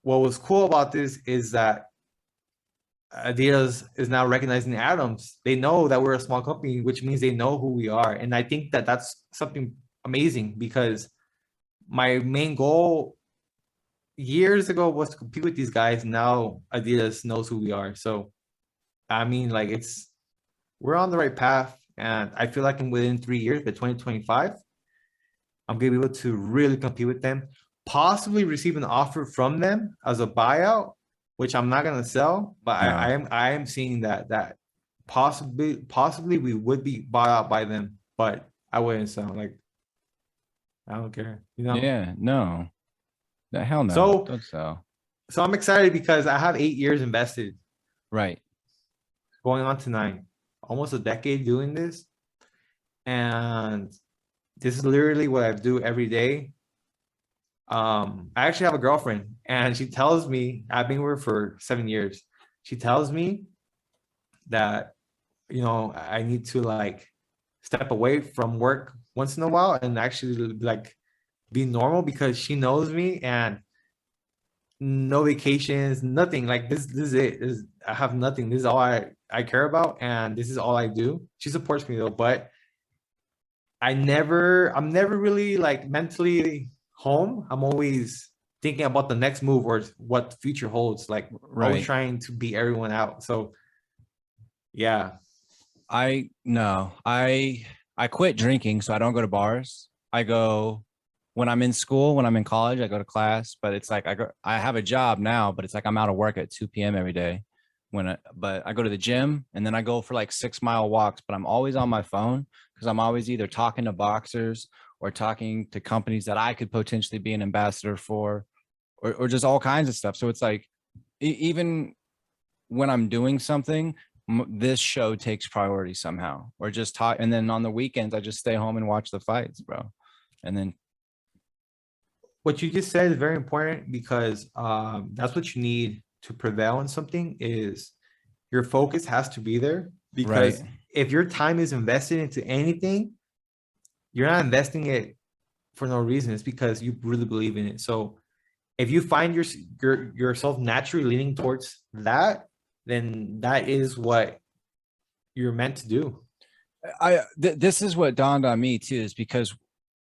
What was cool about this is that Adidas is now recognizing Adams. They know that we're a small company, which means they know who we are. And I think that that's something amazing, because my main goal years ago was to compete with these guys. Now Adidas knows who we are. So, I mean, like, we're on the right path. And I feel like within 3 years, by 2025, I'm going to be able to really compete with them, possibly receive an offer from them as a buyout, which I'm not going to sell, but no. I am seeing that possibly we would be bought out by them, but I wouldn't sell. Like, I don't care, Yeah, no. The hell no. So, don't sell. So I'm excited because I have 8 years invested. Right. Going on to 9, almost a decade doing this. And this is literally what I do every day. I actually have a girlfriend, and she tells me, I've been with her for 7 years. She tells me that, I need to like step away from work once in a while and actually like be normal, because she knows me, and no vacations, nothing. Like this is it. I have nothing. This is all I care about, and this is all I do. She supports me though, but I'm never really like mentally home. I'm always thinking about the next move or what the future holds. Like, always trying to beat everyone out. So yeah. I quit drinking, so I don't go to bars. I go when I'm in school, when I'm in college, I go to class, but it's like I have a job now, but it's like I'm out of work at 2 p.m. every day. but I go to the gym and then I go for like 6 mile walks, but I'm always on my phone because I'm always either talking to boxers or talking to companies that I could potentially be an ambassador for, or just all kinds of stuff. So it's like, even when I'm doing something, this show takes priority somehow, or just talk. And then on the weekends, I just stay home and watch the fights, bro. And then What you just said is very important because that's what you need to prevail in something is your focus has to be there because right. if your time is invested into anything, you're not investing it for no reason. It's because you really believe in it. So if you find yourself naturally leaning towards that, then that is what you're meant to do. This is what dawned on me too, is because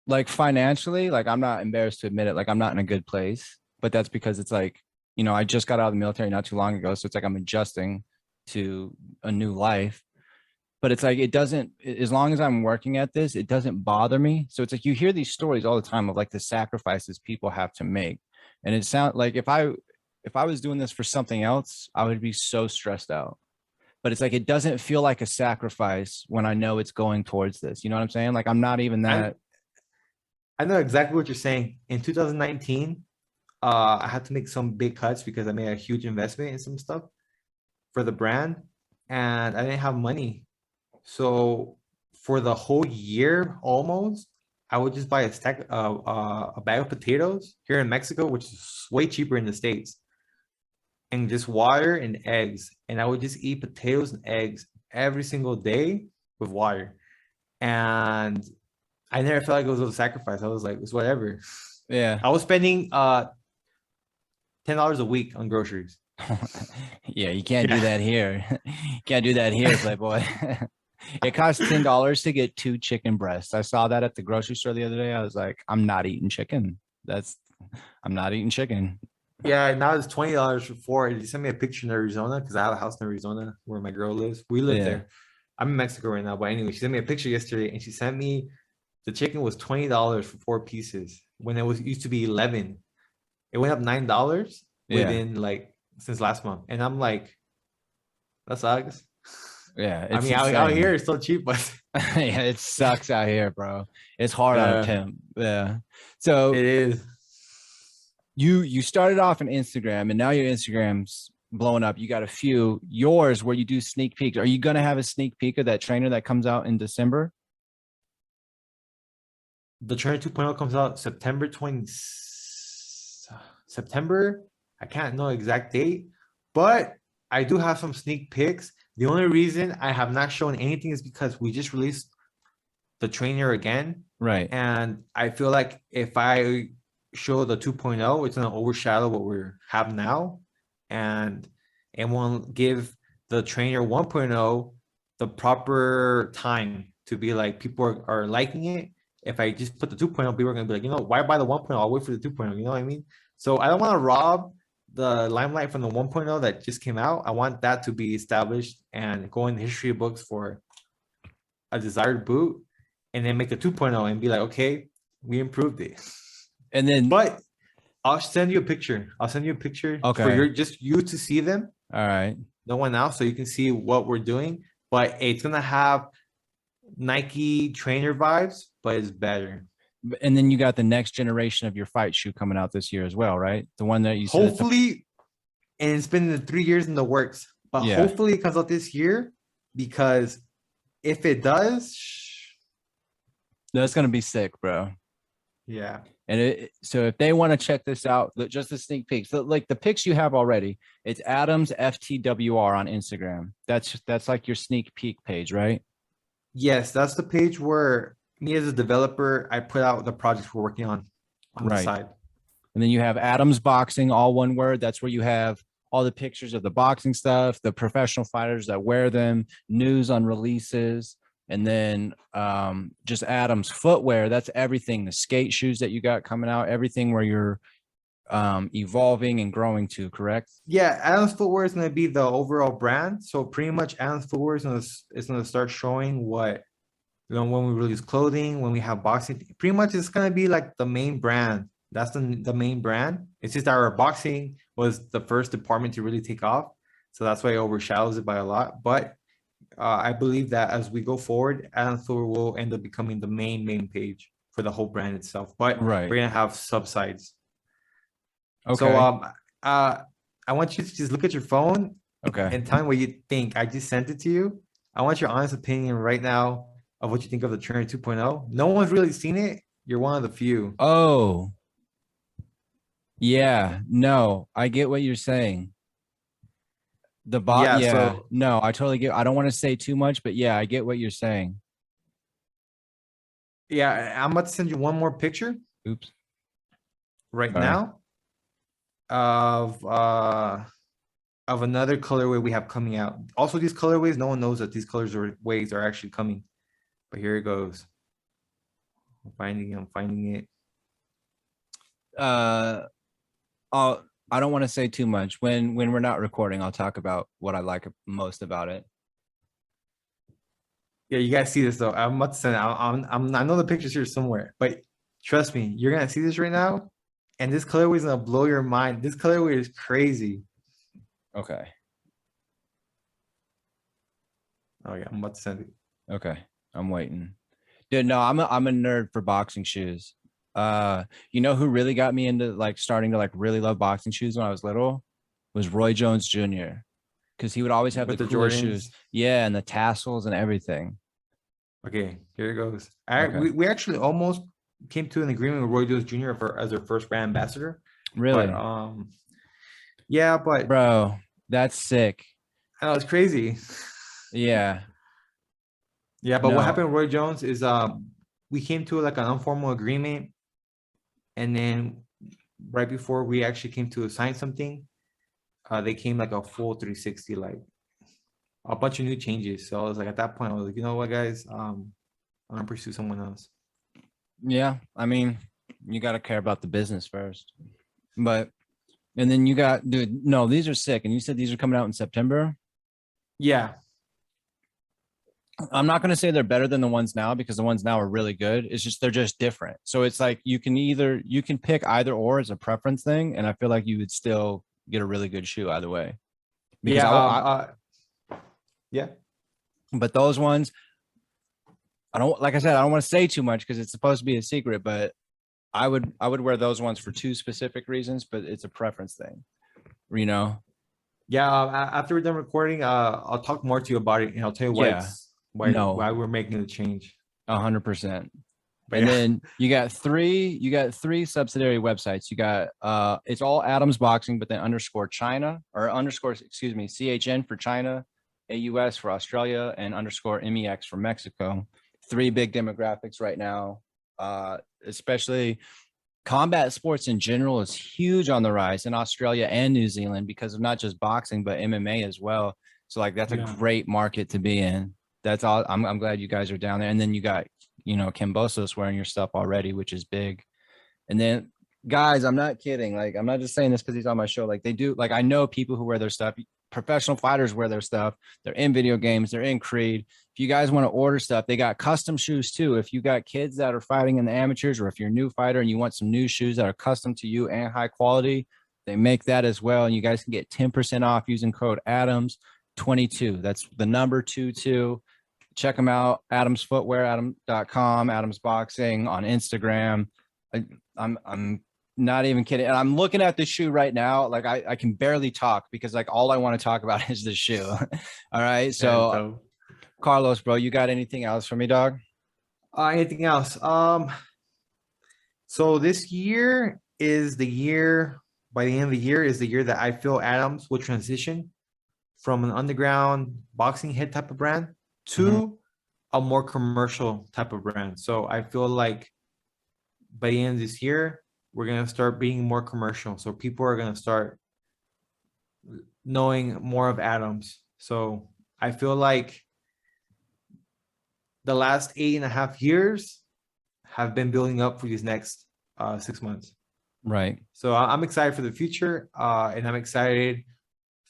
like financially, like I'm not embarrassed to admit it, like I'm not in a good place, but that's because it's like, you know, I just got out of the military not too long ago. So it's like I'm adjusting to a new life. But it's like, it doesn't, as long as I'm working at this, it doesn't bother me. So it's like you hear these stories all the time of like the sacrifices people have to make. And it sounds like if I was doing this for something else, I would be so stressed out. But it's like it doesn't feel like a sacrifice when I know it's going towards this. You know what I'm saying? Like I'm not even that. I know exactly what you're saying. In 2019, I had to make some big cuts because I made a huge investment in some stuff for the brand, and I didn't have money. So for the whole year, almost, I would just buy a bag of potatoes here in Mexico, which is way cheaper in the States, and just water and eggs. And I would just eat potatoes and eggs every single day with water. And I never felt like it was a sacrifice. I was like, it's whatever. Yeah. I was spending $10 a week on groceries. Yeah, you can't do that here. You can't do that here, Playboy. It costs $10 to get 2 chicken breasts. I saw that at the grocery store the other day. I was like, I'm not eating chicken. I'm not eating chicken. Yeah, now it's $20 for 4. He sent me a picture in Arizona because I have a house in Arizona where my girl lives. We live there. I'm in Mexico right now, but anyway, she sent me a picture yesterday and she sent me the chicken was $20 for 4 pieces when it used to be 11. It went up $9 within like since last month, and I'm like, that sucks. Yeah, I mean, out here it's still cheap, but yeah, it sucks out here, bro. It's hard out of temp. Yeah, so it is. You started off on Instagram, and now your Instagram's blowing up. You got a few yours where you do sneak peeks. Are you gonna have a sneak peek of that trainer that comes out in December? The Trainer 2.0 comes out September 20. September. I can't know exact date, but I do have some sneak peeks. The only reason I have not shown anything is because we just released the trainer again. Right. And I feel like if I show the 2.0, it's going to overshadow what we have now. And it won't give the trainer 1.0 the proper time to be like, people are liking it. If I just put the 2.0, people are going to be like, you know, why buy the 1.0? I'll wait for the 2.0. You know what I mean? So I don't want to rob the limelight from the 1.0 that just came out. I want that to be established and go in the history books for a desired boot, and then make the 2.0 and be like, okay, we improved it. And then, but I'll send you a picture. I'll send you a picture for just you to see them. All right. No one else, so you can see what we're doing. But it's gonna have Nike trainer vibes, but it's better. And then you got the next generation of your fight shoe coming out this year as well, right? The one that you hopefully, and it's been the 3 years in the works, but hopefully it comes out this year, because if it does, that's gonna be sick, bro. Yeah. And so if they want to check this out, just the sneak peeks, like the pics you have already, it's Adams FTWR on Instagram. That's like your sneak peek page, right? Yes, that's the page where me as a developer, I put out the projects we're working on the side. And then you have Adams Boxing, all one word. That's where you have all the pictures of the boxing stuff, the professional fighters that wear them, news on releases, and then just Adams Footwear. That's everything, the skate shoes that you got coming out, everything where you're evolving and growing to, correct? Yeah, Adams Footwear is going to be the overall brand. So pretty much Adams Footwear is going to start showing what, you know, when we release clothing, when we have boxing, pretty much it's going to be like the main brand. That's the main brand. It's just our boxing was the first department to really take off. so that's why it overshadows it by a lot. But I believe that as we go forward, Adam Silver will end up becoming the main page for the whole brand itself. But Right. we're gonna have subsides. So Okay. I want you to just look at your phone Okay. and tell me what you think. I just sent it to you. I want your honest opinion right now of what you think of the Trainer 2.0. No one's really seen it. You're one of the few. Oh, yeah. No, I get what you're saying. Yeah, Yeah. so No, I totally get. I don't want to say too much, but yeah, I get what you're saying. yeah, I'm about to send you one more picture Oops. right Sorry. now of another colorway we have coming out. Also, these colorways, no one knows that these colors or ways are actually coming. But here it goes. I'm finding it. I don't want to say too much. When we're not recording, I'll talk about what I like most about it. Yeah, you guys see this though. I'm about to send it. I know the picture's here somewhere, but trust me, you're gonna see this right now, and this colorway is gonna blow your mind. This colorway is crazy. Okay. Oh yeah, I'm about to send it. Okay. I'm waiting. Dude, no, I'm a nerd for boxing shoes. You know who really got me into like starting to like really love boxing shoes when I was little was Roy Jones Jr. Because he would always have With the the coolest Jordans. shoes. Yeah, and the tassels and everything. Okay, here it goes. Okay. We actually almost came to an agreement with Roy Jones Jr. As our first brand ambassador. Really? But yeah, but Bro, that's sick. I know it's crazy. Yeah. Yeah, but what No. happened with Roy Jones is we came to like an informal agreement, and then right before we actually came to sign something, they came like a full 360, like a bunch of new changes. So I was like, at that point, I was like, you know what, guys, I'm gonna pursue someone else. Yeah. I mean, you got to care about the business first. But, and then you got, dude, no, these are sick. And you said these are coming out in September. Yeah, I'm not going to say they're better than the ones now because the ones now are really good. It's just they're just different. So it's like you can pick either or as a preference thing, and I feel like you would still get a really good shoe either way. Because yeah, yeah. but those ones, I don't like I said I don't want to say too much because it's supposed to be a secret, but I would wear those ones for two specific reasons, but it's a preference thing, you know. Yeah, after we're done recording, I'll talk more to you about it, and I'll tell you why Yeah, it's why no, we're making the change. 100%. But And yeah, then you got three subsidiary websites. You got it's all Adams Boxing, but then underscore China or underscore, excuse me, CHN for China, AUS for Australia, and underscore MEX for Mexico. Three big demographics right now. Especially combat sports in general is huge on the rise in Australia and New Zealand because of not just boxing, but MMA as well. So like that's a yeah. great market to be in. That's all. I'm glad you guys are down there. And then you got, Cambosos wearing your stuff already, which is big. And then guys, I'm not kidding. Like, I'm not just saying this because he's on my show. Like they do, like I know people who wear their stuff. Professional fighters wear their stuff. They're in video games, they're in Creed. If you guys want to order stuff, they got custom shoes too. If you got kids that are fighting in the amateurs, or if you're a new fighter and you want some new shoes that are custom to you and high quality, they make that as well. And you guys can get 10% off using code Adams22. That's the number 22. Check them out. Adams Footwear, Adam.com, Adams Boxing on Instagram. I'm not even kidding. And I'm looking at the shoe right now. Like I can barely talk because like all I want to talk about is the shoe. All right. So Carlos, bro, you got anything else for me, dog? Anything else? So this year is the year. By the end of the year is the year that I feel Adams will transition from an underground boxing hit type of brand to a more commercial type of brand. So I feel like by the end of this year, we're gonna start being more commercial. So people are gonna start knowing more of Adams. So I feel like the last 8.5 years have been building up for these next 6 months. Right. So I'm excited for the future, and I'm excited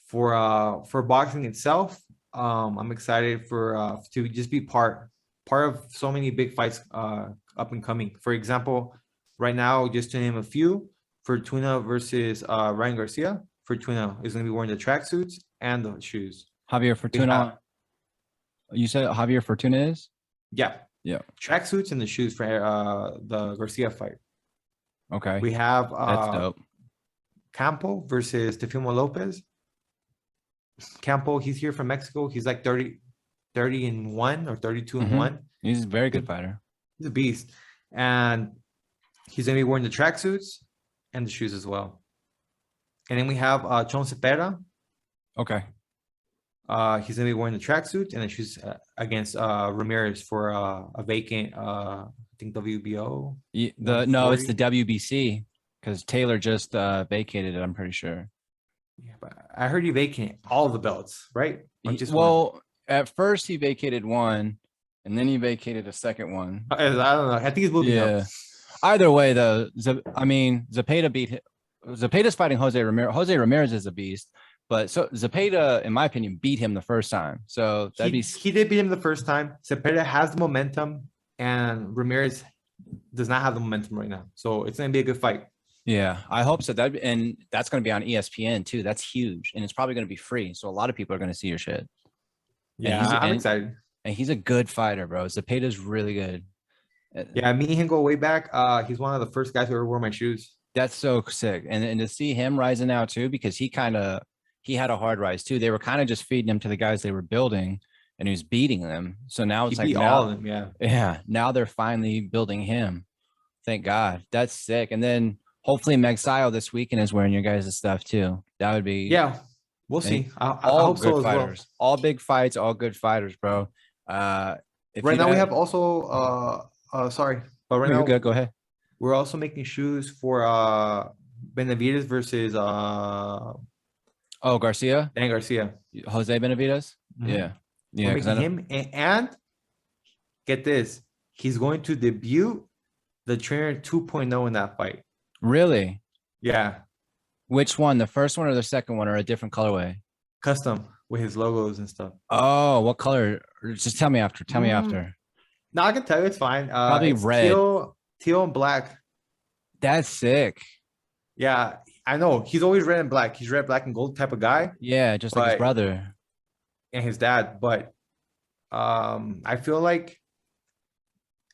for boxing itself. I'm excited for to just be part of so many big fights up and coming. For example, right now, just to name a few, Fortuna versus Ryan Garcia. Fortuna is going to be wearing the tracksuits. and the shoes. Javier Fortuna. You said Javier Fortuna is? Yeah. Yeah. Tracksuits and the shoes for the Garcia fight. Okay. We have That's dope. Campo versus Teofimo Lopez. Campo, he's here from Mexico. He's like 30 and 1 or 32 and 1. He's a very good fighter. He's a beast. And he's going to be wearing the tracksuits and the shoes as well. And then we have Chon Cepeda. Okay. He's going to be wearing the tracksuit and the shoes against Ramirez for a vacant, I think, WBO. No, it's the WBC because Taylor just vacated it, I'm pretty sure. Yeah, but I heard he vacated all the belts, right? Well, at first he vacated one, and then he vacated a second one. I don't know. I think he's moving up. Either way, though, Zepeda's fighting Jose Ramirez. Jose Ramirez is a beast, but so Zepeda, in my opinion, beat him the first time. So he did beat him the first time. Zepeda has the momentum, and Ramirez does not have the momentum right now. So it's going to be a good fight. Yeah, I hope so. And that's going to be on ESPN too. That's huge, and it's probably going to be free. So a lot of people are going to see your shit. Yeah, I'm excited. And he's a good fighter, bro. Zepeda's really good. Yeah, me and him go way back. He's one of the first guys who ever wore my shoes. That's so sick. And to see him rising out too, because he had a hard rise too. They were kind of just feeding him to the guys they were building, and he was beating them. So now it's all of them, yeah. Now they're finally building him. Thank God. That's sick. And then hopefully Magsayo this weekend is wearing your guys' stuff too. That would be we'll see. I all hope good so fighters. As well. All big fights, all good fighters, bro. Right now we have also but right now good. Go ahead. We're also making shoes for Benavides versus Garcia? Dan Garcia. Jose Benavides? Mm-hmm. Yeah. We're making him and get this. He's going to debut the trainer 2.0 in that fight. Really? Yeah. Which one? The first one or the second one, or a different colorway? Custom with his logos and stuff. Oh, what color? Just tell me after. No, I can tell you it's fine. Probably it's red. Teal and black. That's sick. Yeah, I know. He's always red and black. He's red, black, and gold type of guy. Yeah, just like his brother. And his dad. But I feel like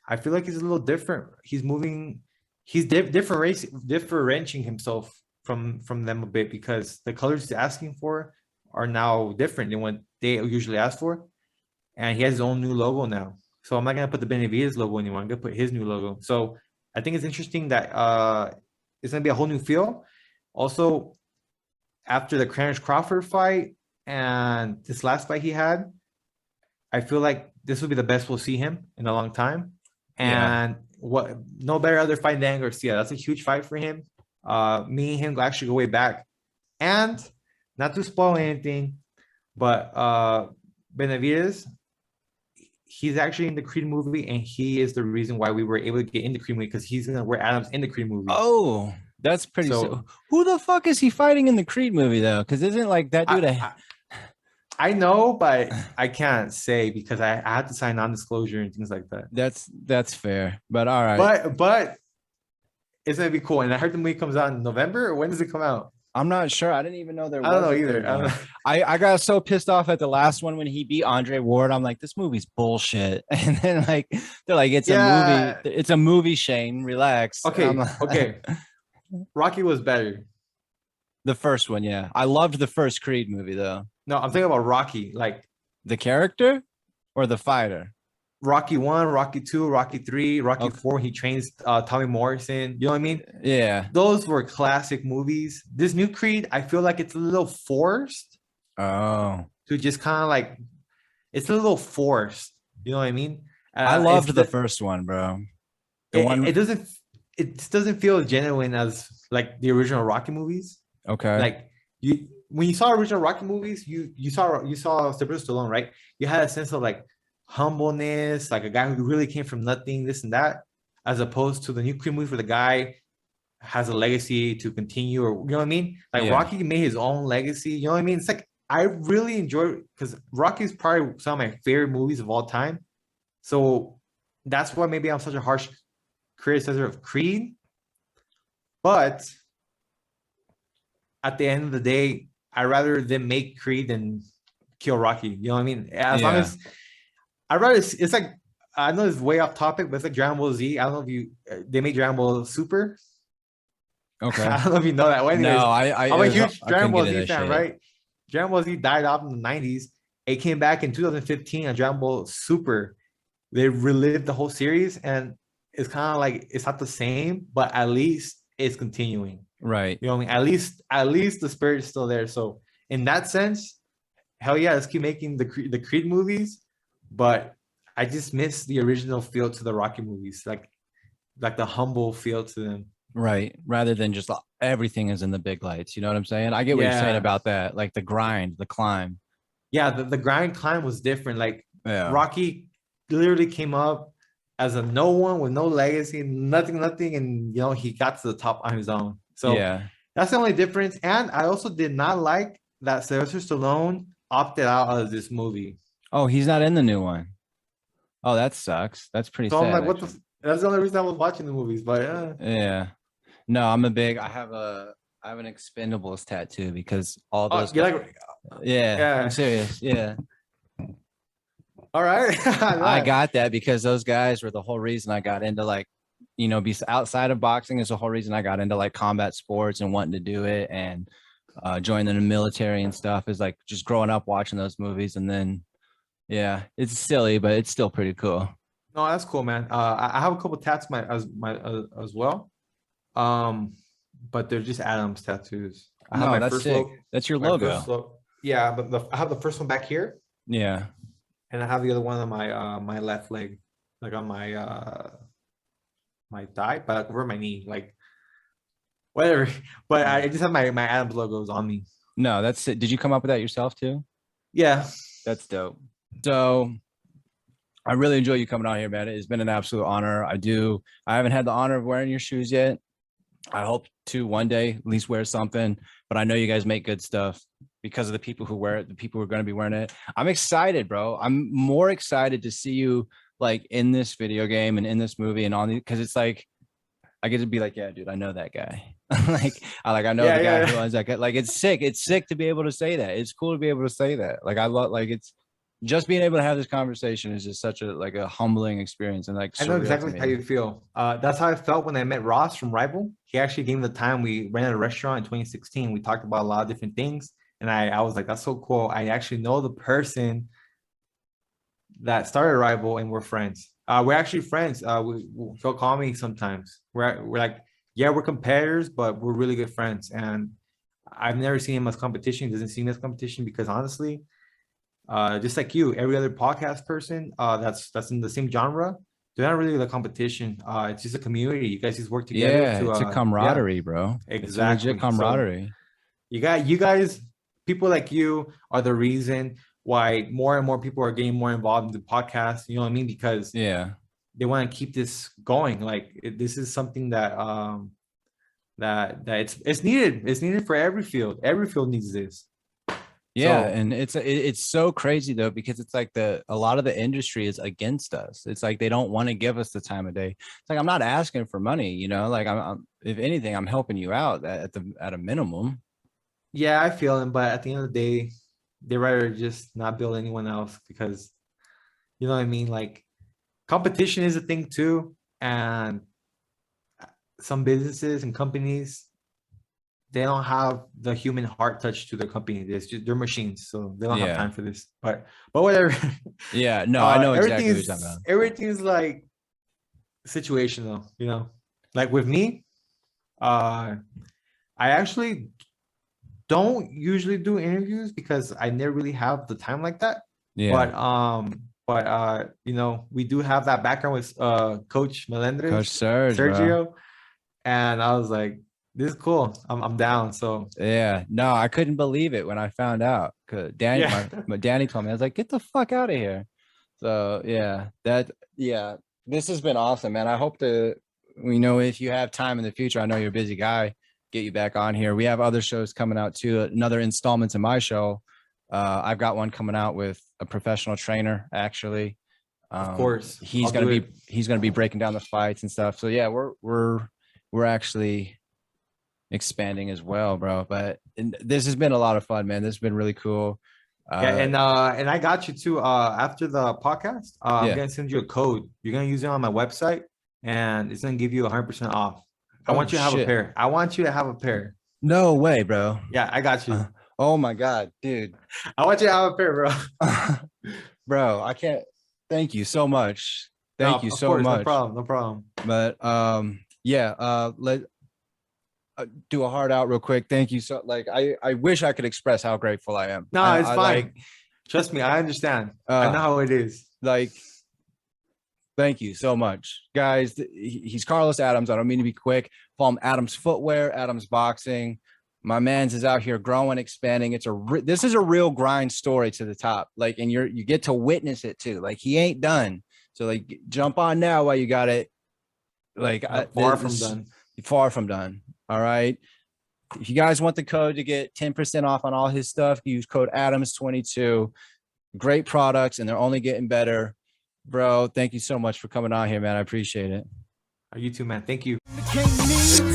he's a little different. He's moving. He's differentiating himself from them a bit, because the colors he's asking for are now different than what they usually ask for. And he has his own new logo now. So I'm not going to put the Benavides logo anymore. I'm going to put his new logo. So I think it's interesting that it's going to be a whole new feel. Also, after the Cranish Crawford fight and this last fight he had, I feel like this will be the best we'll see him in a long time. And no better other fight than Garcia. That's a huge fight for him. Me and him actually go way back. And not to spoil anything, but Benavides, he's actually in the Creed movie, and he is the reason why we were able to get in the Creed movie, because he's gonna wear Adams in the Creed movie. Oh, that's pretty. Who the fuck is he fighting in the Creed movie though? Because isn't like that dude? I know, but I can't say because I had to sign non-disclosure and things like that. That's fair, but all right. But it's gonna be cool. And I heard the movie comes out in November. Or when does it come out? I'm not sure. I didn't even know there was. I don't know either. I got so pissed off at the last one when he beat Andre Ward. I'm like, this movie's bullshit. And then they're like, it's a movie. It's a movie, Shane. Relax. Okay. Okay. Rocky was better. The first one, yeah. I loved the first Creed movie though. No, I'm thinking about Rocky, like the character or the fighter. Rocky 1, Rocky 2, Rocky 3, Rocky 4. He trains Tommy Morrison. You know what I mean? Yeah. Those were classic movies. This new Creed, I feel like it's a little forced. Oh. To just kind of like, it's a little forced. You know what I mean? I loved the first one, bro. It just doesn't feel genuine as like the original Rocky movies. Okay. Like when you saw original Rocky movies, you saw Sylvester Stallone, right? You had a sense of like humbleness, like a guy who really came from nothing, this and that, as opposed to the new Creed movie where the guy has a legacy to continue, or you know what I mean? Like Rocky made his own legacy. You know what I mean? It's like I really enjoy, because Rocky is probably some of my favorite movies of all time. So that's why maybe I'm such a harsh criticizer of Creed. But at the end of the day, I'd rather them make Creed than kill Rocky. You know what I mean? As long Yeah. as I'd rather, it's like, I know it's way off topic, but it's like Dragon Ball Z. I don't know if you, they made Dragon Ball Super. Okay. I don't know if you know that. Well, anyways, No, I'm a huge I Dragon couldn't Ball get into Z that fan, shit. right? Dragon Ball Z died off in the 90s. It came back in 2015 on Dragon Ball Super. They relived the whole series, and it's kind of like it's not the same, but at least it's continuing. Right. You know what I mean? At least the spirit is still there. So in that sense, hell yeah, let's keep making the Creed movies. But I just miss the original feel to the Rocky movies, like the humble feel to them. Right. Rather than just everything is in the big lights. You know what I'm saying? I get what you're saying Yeah, about that. Like the grind, the climb. yeah. The grind climb was different. Like Yeah. Rocky literally came up as a no one with no legacy, nothing, and he got to the top on his own. So Yeah. that's the only difference. And I also did not like that Sylvester Stallone opted out of this movie. Oh, he's not in the new one. Oh, that sucks. That's pretty So I'm sad. like, what Actually. that's the only reason I was watching the movies. But Yeah. No, I'm a big. I have an Expendables tattoo because all those. you're like, Yeah, I'm yeah. serious. Yeah, All right. I got that because those guys were the whole reason I got into like, be outside of boxing is the whole reason I got into like combat sports and wanting to do it and joining the military and stuff is like just growing up watching those movies and then yeah, it's silly but it's still pretty cool. No, that's cool, man. I have a couple tats as well. But they're just Adam's tattoos. I have No, my that's first sick. logo. That's your My logo. first yeah, but I have the first one back here, Yeah. and I have the other one on my left leg, like on my thigh, but like over my knee, like whatever. But I just have my Adam's logos on me. No, that's it. Did you come up with that yourself too? Yeah. That's dope. So I really enjoy you coming out here, man. It's been an absolute honor. I haven't had the honor of wearing your shoes yet. I hope to one day at least wear something, but I know you guys make good stuff because of the people who wear it, the people who are going to be wearing it. I'm excited, bro. I'm more excited to see you like in this video game and in this movie and on the, because it's like, I get to be like, yeah, dude, I know that guy. I know the guy who owns that guy. Like, it's sick. It's sick to be able to say that. It's cool to be able to say that. Like, I love, like, it's just being able to have this conversation is just such a humbling experience. And like, I know exactly how you feel. That's how I felt when I met Ross from Rival. He actually gave me the time. We ran a restaurant in 2016. We talked about a lot of different things. And I was like, that's so cool. I actually know the person that started Rival and we're friends. We're actually friends. He'll call me sometimes. We're like, yeah, we're competitors, but we're really good friends. And I've never seen him as competition. He doesn't see me as competition because honestly, just like you, every other podcast person that's in the same genre, they're not really the competition. It's just a community. You guys just work together. Yeah, it's a camaraderie, bro. Exactly. It's a legit camaraderie. So you guys, people like you are the reason why more and more people are getting more involved in the podcast. You know what I mean? Because they want to keep this going. Like this is something that that it's needed. It's needed for every field. Every field needs this. Yeah, and it's so crazy though because it's like a lot of the industry is against us. It's like they don't want to give us the time of day. It's like I'm not asking for money, like I'm if anything, I'm helping you out at a minimum. Yeah, I feel them, but at the end of the day, they rather just not build anyone else because you know what I mean. Like competition is a thing too, and some businesses and companies, they don't have the human heart touch to their company. They're machines, so they don't have time for this. But whatever. Yeah, no, I know exactly what you're talking about. Everything's like situational, Like with me, I actually don't usually do interviews because I never really have the time like that. Yeah. But we do have that background with Coach Melendres, Coach Sergio, bro. And I was like, this is cool. I'm down. So yeah, no, I couldn't believe it when I found out because Danny, Danny told me. I was like, get the fuck out of here. So this has been awesome, man. I hope if you have time in the future, I know you're a busy guy, get you back on here. We have other shows coming out too. Another installment in my show. I've got one coming out with a professional trainer, actually. Of course, he's gonna be breaking down the fights and stuff. So yeah, we're actually. expanding as well, bro. But this has been a lot of fun, man. This has been really cool. Yeah, and I got you too. After the podcast, I'm Yeah. gonna send you a code. You're gonna use it on my website, and it's gonna give you 100% off. I Oh, want you to have a shit. pair. I want you to have a pair. No way, bro. Yeah, I got you. Oh my God, dude. I want you to have a pair, bro. Bro, I can't. Thank you so much. Thank No, you of so course, much. no problem, no problem. But yeah, let do a heart out real quick. Thank you so like I wish I could express how grateful I am. No, it's I fine. like Trust me, I understand. I know how it is. like thank you so much, guys. He's Carlos Adams. I don't mean to be quick. Follow him, Adams Footwear, Adams Boxing. My man's is out here growing, expanding. This is a real grind story to the top. Like, and you get to witness it too. Like, he ain't done. So like, jump on now while you got it. Like, Far from done. Far from done. All right. If you guys want the code to get 10% off on all his stuff, use code Adams22. Great products, and they're only getting better. Bro, thank you so much for coming on here, man. I appreciate it. You too, man. Thank you. Can't need